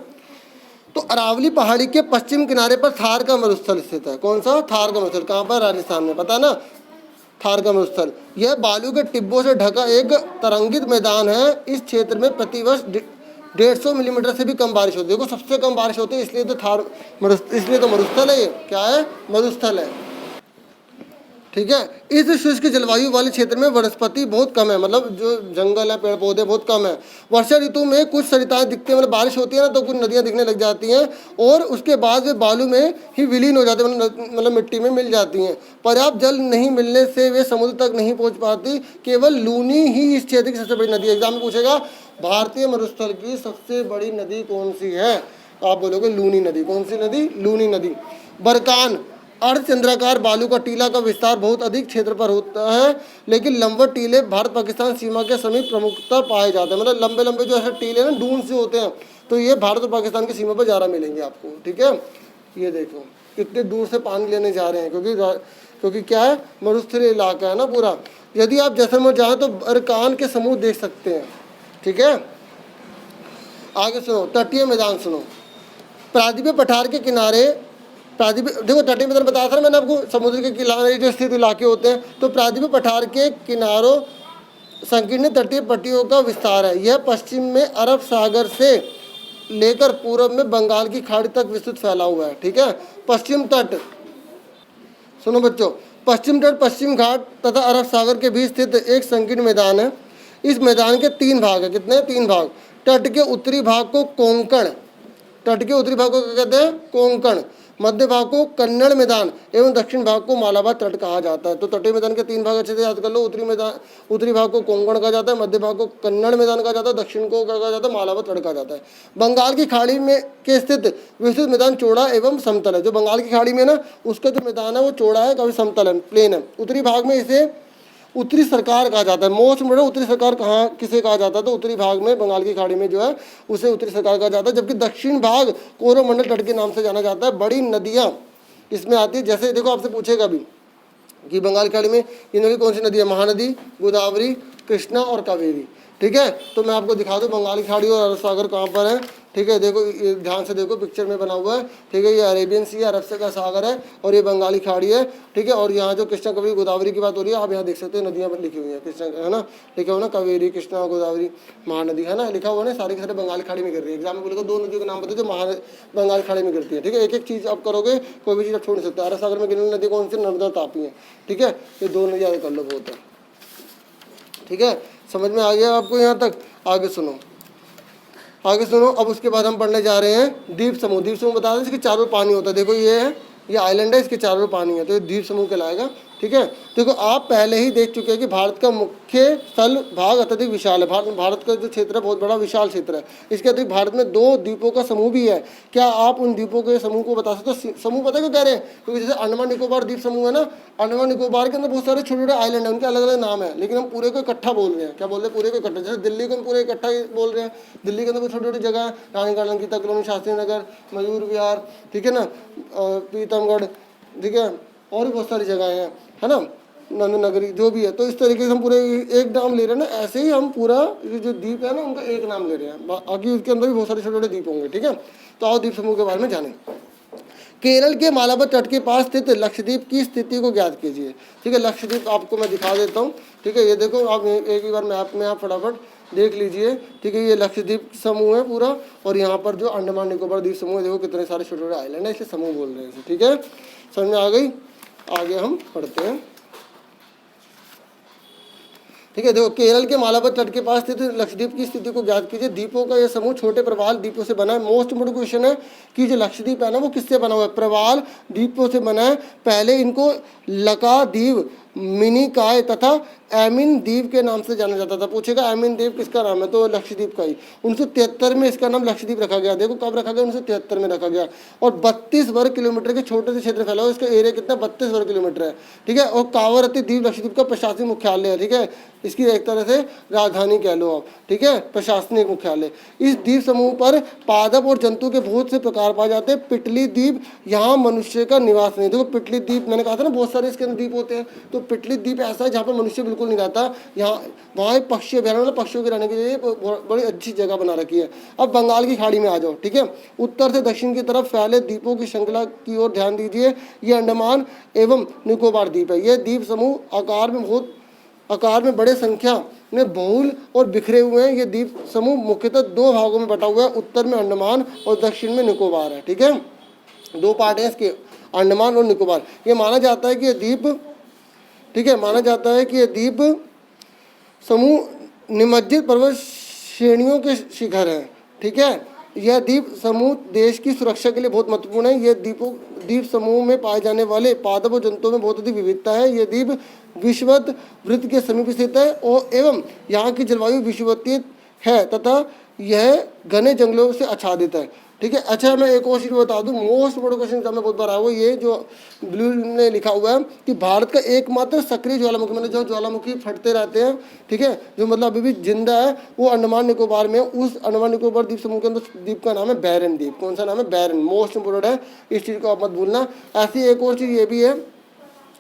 तो अरावली पहाड़ी के पश्चिम किनारे पर थार का मरुस्थल स्थित है। कौन सा? थार का मरुस्थल। कहाँ पर? राजस्थान में, पता है ना, थार का मरुस्थल। यह बालू के टिब्बों से ढका एक तरंगित मैदान है। इस क्षेत्र में प्रतिवर्ष 150 मिलीमीटर से भी कम बारिश होती है। देखो सबसे कम बारिश होती है, इसलिए तो मरुस्थल है। ये क्या है? मरुस्थल है। ठीक है। इस शुष्क जलवायु वाले क्षेत्र में वनस्पति बहुत कम है, मतलब जो जंगल है, पेड़ पौधे बहुत कम है। वर्षा ऋतु में कुछ सरिताएं दिखती हैं, मतलब बारिश होती है ना तो कुछ नदियां दिखने लग जाती हैं और उसके बाद वे बालू में ही विलीन हो जाते हैं, मतलब मिट्टी में मिल जाती हैं। पर्याप्त जल नहीं मिलने से वे समुद्र तक नहीं पहुंच पाती। केवल लूनी ही इस क्षेत्र की सबसे बड़ी नदी है। एग्जाम में पूछेगा भारतीय मरुस्थल की सबसे बड़ी नदी कौन सी है? आप बोलोगे लूनी नदी। कौन सी नदी? लूनी नदी। बरकान अर्धचंद्राकार बालू का टीला का विस्तार बहुत अधिक क्षेत्र पर होता है, लेकिन लंबवत टीले भारत पाकिस्तान सीमा के समीप प्रमुखता पाए जाते हैं। मतलब लंबे लंबे जो ऐसे टीले ना डून से होते हैं, तो ये भारत और पाकिस्तान की सीमा पर ज़्यादा मिलेंगे आपको। ठीक है, ये देखो कितने दूर से पानी लेने जा रहे हैं, क्योंकि क्या है, मरुस्थलीय इलाका है ना पूरा। यदि आप जैसलमेर जाएँ तो बरकान के समूह देख सकते हैं। ठीक है, आगे सुनो, तटीय मैदान सुनो। प्रायद्वीपीय पठार के किनारे देखो तटीय मैदान बताया था ना मैंने आपको, समुद्र के किनारे जो स्थित इलाके होते हैं। तो प्रायद्वीपीय पठार के किनारों संकीर्ण तटीय पट्टियों का विस्तार है। यह पश्चिम में अरब सागर से लेकर पूर्व में बंगाल की खाड़ी तक विस्तृत फैला हुआ है। ठीक है, पश्चिम तट सुनो बच्चों, पश्चिम तट पश्चिम घाट तथा अरब सागर के बीच स्थित एक संकीर्ण मैदान है। इस मैदान के 3 भाग है। कितने? 3 भाग। तट के उत्तरी भाग को कोंकण, तट के उत्तरी भाग को क्या कहते हैं? कोंकण। मध्य भाग को कन्नड़ मैदान एवं दक्षिण भाग को मालाबार तट कहा जाता है। तो तटीय मैदान के 3 भाग अच्छे से याद कर लो। उत्तरी भाग को कोंकण कहा जाता है, मध्य भाग को कन्नड़ मैदान कहा जाता है, दक्षिण को क्या कहा जाता है? मालाबार तट कहा जाता है। बंगाल की खाड़ी में के स्थित विस्तृत मैदान चौड़ा एवं समतल है। जो बंगाल की खाड़ी में ना, उसका जो मैदान है वो चौड़ा है, कभी समतल है, प्लेन है। उत्तरी भाग में इसे उत्तरी सरकार कहा जाता है। मोस्ट इम्पोर्टेंट, उत्तरी सरकार कहाँ किसे कहा जाता है? तो उत्तरी भाग में बंगाल की खाड़ी में जो है उसे उत्तरी सरकार कहा जाता है। जबकि दक्षिण भाग कोरोमंडल तट के नाम से जाना जाता है। बड़ी नदियाँ इसमें आती है, जैसे देखो आपसे पूछेगा भी कि बंगाल की खाड़ी में इनमें कौन सी नदी है? महानदी, गोदावरी, कृष्णा और कावेरी। ठीक है, तो मैं आपको दिखा दूँ बंगाल की खाड़ी और अरब सागर कहाँ पर है। ठीक है, देखो ये ध्यान से देखो, पिक्चर में बना हुआ है। ठीक है, ये अरेबियन सी, अरब का सागर है और ये बंगाली खाड़ी है। ठीक है, और यहाँ जो कृष्णा, कावेरी, गोदावरी की बात हो रही है, आप यहाँ देख सकते हैं नदियाँ लिखी हुई हैं। कृष्णा है ना, लिखा हुआ ना, कावेरी, कृष्णा, गोदावरी, महानदी है ना, लिखा हुआ ना, सारी के सारे बंगाल खाड़ी में गिर रही है। एग्जाम में बोलेगा 2 नदियों के नाम बताओ जो बंगाल खाड़ी में गिरती है। ठीक है, एक एक चीज़ आप करोगे, कोई भी चीज़ आप छोड़ नहीं सकते। अरब सागर में गिरने नदी कौन सी? नर्मदा, तापी है। ठीक है, ये 2 नदियाँ कर लो, बहुत है। ठीक है, समझ में आ गया आपको यहाँ तक? आगे सुनो, आगे सुनो। अब उसके बाद हम पढ़ने जा रहे हैं द्वीप समूह। द्वीप समूह बता दें, इसके चारों पानी होता है। देखो ये है, ये आइलैंड है, इसके चारों पानी है, तो ये द्वीप समूह कहलाएगा। ठीक है, देखो आप पहले ही देख चुके हैं कि भारत का मुख्य स्थल भाग अत्यधिक विशाल है। भारत का जो क्षेत्र है बहुत बड़ा विशाल क्षेत्र है। इसके अतिरिक्त भारत में 2 द्वीपों का समूह भी है। क्या आप उन द्वीपों के समूह को बता सकते हो? समूह पता है क्यों कह रहे हैं? क्योंकि जैसे अंडमान निकोबार द्वीप समूह है ना, अंडमान निकोबार के अंदर बहुत सारे छोटे छोटे आइलैंड हैं, उनके अलग अलग नाम है, लेकिन हम पूरे को इकट्ठा बोल रहे हैं। क्या बोल रहे हैं? पूरे को इकट्ठा। जैसे दिल्ली को हम पूरे इकट्ठा बोल रहे हैं। दिल्ली के अंदर छोटी छोटी जगह है, रानी गार्डन, गीता कॉलोनी, शास्त्री नगर, मयूर विहार, ठीक है ना, पीतमगढ़, ठीक है, और भी बहुत सारी जगह हैं, है ना, नंद नगरी, जो भी है। तो इस तरीके से हम पूरे एक नाम ले रहे हैं ना, ऐसे ही हम पूरा जो द्वीप है ना उनका एक नाम ले रहे हैं। बाकी उसके अंदर भी बहुत सारे छोटे छोटे द्वीप होंगे। ठीक है, तो आओ द्वीप समूह के बारे में जानें। केरल के मालाबार तट के पास स्थित लक्षद्वीप की स्थिति को ज्ञात कीजिए। ठीक है, लक्षद्वीप आपको मैं दिखा देता हूँ। ठीक है, ये देखो आप एक ही बार मैप में आप फटाफट देख लीजिए। ठीक है, ये लक्षद्वीप समूह है पूरा, और यहाँ पर जो अंडमान निकोबार द्वीप समूह है, देखो कितने सारे छोटे छोटे आइलैंड है, इसे समूह बोल रहे हैं। ठीक है, समझ में आ गई? आगे हम पढ़ते हैं। ठीक है, देखो केरल के मालाबार तट के पास स्थित लक्षद्वीप की स्थिति को ज्ञात कीजिए। द्वीपों का यह समूह छोटे प्रवाल द्वीपों से बना है। मोस्ट इम्पोर्टेंट क्वेश्चन है कि जो लक्षद्वीप है ना वो किससे बना हुआ है? प्रवाल द्वीपों से बना है। पहले इनको लकाद्वीप, मिनिकॉय तथा एमिन द्वीप के नाम से जाना जाता था। पूछेगा एमिन द्वीप किसका नाम है? तो लक्षद्वीप का ही। 1973 में इसका नाम लक्षद्वीप रखा गया। देखो कब रखा गया? 1973 में रखा गया। और 32 वर्ग किलोमीटर के छोटे से क्षेत्र फैला हुआ, इसका एरिया कितना? 32 वर्ग किलोमीटर है। ठीक है, और कावरत्ती द्वीप लक्षद्वीप का प्रशासनिक मुख्यालय है। ठीक है, इसकी एक तरह से राजधानी कह लो आप। ठीक है, प्रशासनिक मुख्यालय। इस द्वीप समूह पर पादप और जंतु के बहुत से प्रकार पाए जाते हैं। पिटली द्वीप, यहाँ मनुष्य का निवास नहीं। देखो पिटली द्वीप, मैंने कहा था ना बहुत सारे इसके अंदर द्वीप होते हैं, तो पिटली द्वीप ऐसा है जहाँ पर मनुष्य बिल्कुल नहीं रहता। यहाँ वहाँ एक पक्षी अभ्यारण्य, मतलब पक्षियों के रहने के लिए बड़ी अच्छी जगह बना रखी है। अब बंगाल की खाड़ी में आ जाओ। ठीक है, उत्तर से दक्षिण की तरफ फैले द्वीपों की श्रृंखला की ओर ध्यान दीजिए। ये अंडमान एवं निकोबार द्वीप है। यह द्वीप समूह आकार में बहुत आकार में बड़े संख्या में बहुल और बिखरे हुए हैं। ये द्वीप समूह मुख्यतः 2 भागों में बटा हुआ है, उत्तर में अंडमान और दक्षिण में निकोबार है। ठीक है, 2 पार्ट हैं इसके, अंडमान और निकोबार। ये माना जाता है कि ये द्वीप, ठीक है, माना जाता है कि ये द्वीप समूह निमज्जित पर्वत श्रेणियों के शिखर हैं। ठीक है, यह द्वीप समूह देश की सुरक्षा के लिए बहुत महत्वपूर्ण है। यह द्वीप समूह में पाए जाने वाले पादप और जंतुओं में बहुत अधिक विविधता है। यह द्वीप विषुवत वृत्त के समीप स्थित है और एवं यहाँ की जलवायु विषुवतीय है तथा यह घने जंगलों से आच्छादित है। ठीक है, अच्छा मैं एक और चीज़ बता दूं, मोस्ट बड़ा क्वेश्चन एग्जाम में बहुत बार आया हुआ, ये जो ब्लू ने लिखा हुआ है कि भारत का एकमात्र सक्रिय ज्वालामुखी, मतलब जो ज्वालामुखी फटते रहते हैं, ठीक है, जो मतलब अभी भी जिंदा है, वो अंडमान निकोबार में। उस अंडमान निकोबार द्वीप समूह के अंदर द्वीप का नाम है बैरन द्वीप। कौन सा नाम है? बैरन। मोस्ट इंपोर्टेंट है, इस चीज़ को आप मत भूलना। ऐसी एक और चीज़ ये भी है,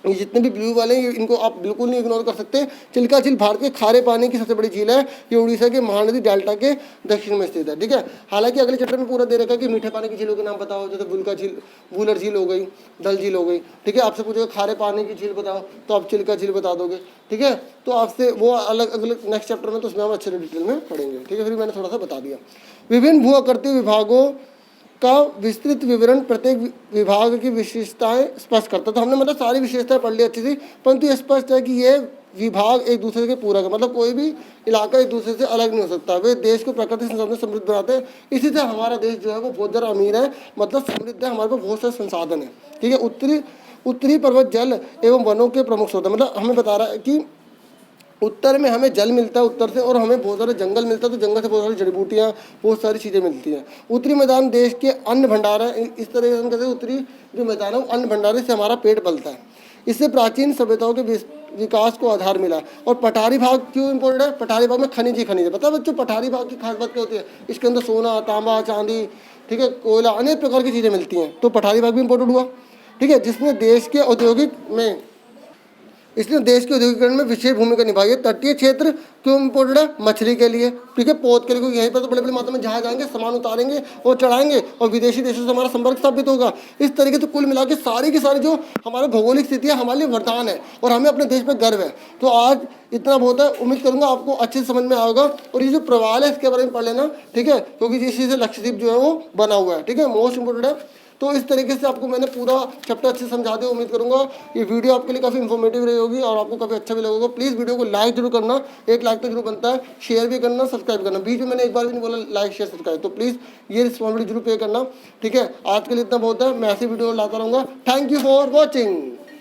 ये जितने भी ब्लू वाले हैं इनको आप बिल्कुल नहीं इग्नोर कर सकते। चिल्का झील भारत के खारे पानी की सबसे बड़ी झील है। ये उड़ीसा के महानदी डेल्टा के दक्षिण में स्थित है। ठीक है, हालांकि अगले चैप्टर में पूरा दे रखा है कि मीठे पानी की झीलों के नाम बताओ, जैसे बुल्का झील, वूलर झील हो गई, डल झील हो गई। ठीक है, आपसे पूछेगा खारे पानी की झील बताओ तो आप चिल्का झील बता दोगे। ठीक है, तो आपसे वो अलग अगले नेक्स्ट चैप्टर में, तो उसमें हम अच्छे डिटेल में पढ़ेंगे। ठीक है, फिर मैंने थोड़ा सा बता दिया। विभिन्न भू आकृति विभागों का विस्तृत विवरण प्रत्येक विभाग की विशेषताएं स्पष्ट करता। तो हमने मतलब सारी विशेषताएं पढ़ ली अच्छी थी, परंतु ये स्पष्ट है कि ये विभाग एक दूसरे के पूरक है, मतलब कोई भी इलाका एक दूसरे से अलग नहीं हो सकता। वे देश को प्राकृतिक संसाधन समृद्ध बनाते हैं। इसी से हमारा देश जो है वो बहुत ज़्यादा अमीर है, मतलब समृद्ध है, हमारे पास बहुत सारे संसाधन है। ठीक है, उत्तरी पर्वत जल एवं वनों के प्रमुख स्रोत है, मतलब हमें बता रहा है कि उत्तर में हमें जल मिलता है उत्तर से, और हमें बहुत सारे जंगल मिलता है, तो जंगल से बहुत सारी जड़ी बूटियाँ, बहुत सारी चीज़ें मिलती हैं। उत्तरी मैदान देश के अन्न भंडार है। इस तरह से हम कहते हैं उत्तरी जो मैदान है वो अन्न भंडार से हमारा पेट पलता है। इससे प्राचीन सभ्यताओं के विकास को आधार मिला। और पठारी भाग क्यों इंपॉर्टेंट है? पठारी भाग में खनिज ही खनिज है। पता है बच्चों पठारी भाग की खास बात क्या होती है? इसके अंदर सोना, तांबा, चांदी, ठीक है, कोयला, अनेक प्रकार की चीज़ें मिलती हैं। तो पठारी भाग भी इंपॉर्टेंट हुआ। ठीक है, जिसने देश के औद्योगिक में, इसलिए देश के औद्योगिकरण में विशेष भूमिका निभाई है। तटीय क्षेत्र क्यों इम्पोर्टेंट है? मछली के लिए, ठीक है, पौध के लिए, क्योंकि यहीं पर तो बड़े बड़े मात्रा में जहाज आएंगे, सामान उतारेंगे और चढ़ाएंगे, और विदेशी देशों से हमारा संपर्क स्थापित होगा। इस तरीके से कुल मिला के सारी की सारी जो हमारे भौगोलिक स्थिति है हमारे लिए वरदान है, और हमें अपने देश पर गर्व है। तो आज इतना बहुत है, उम्मीद करूंगा आपको अच्छे से समझ में आएगा। और ये जो प्रवाल है इसके बारे में पढ़ लेना, ठीक है, क्योंकि इसी से लक्षद्वीप जो है वो बना हुआ है। ठीक है, मोस्ट इंपोर्टेंट है। तो इस तरीके से आपको मैंने पूरा चैप्टर अच्छे से समझा दिया। उम्मीद करूंगा ये वीडियो आपके लिए काफ़ी इन्फॉर्मेटिव रही होगी और आपको काफ़ी अच्छा भी लगेगा। प्लीज़ वीडियो को लाइक जरूर करना, 1 लाइक तो जरूर बनता है। शेयर भी करना, सब्सक्राइब करना। बीच में मैंने एक बार भी नहीं बोला लाइक शेयर सब्सक्राइब, तो प्लीज़ ये रिस्पॉन्सिबिलिटी जरूर पे करना। ठीक है, आज के लिए इतना बहुत है, मैं ऐसी वीडियो लाता रहूँगा। Thank you for watching.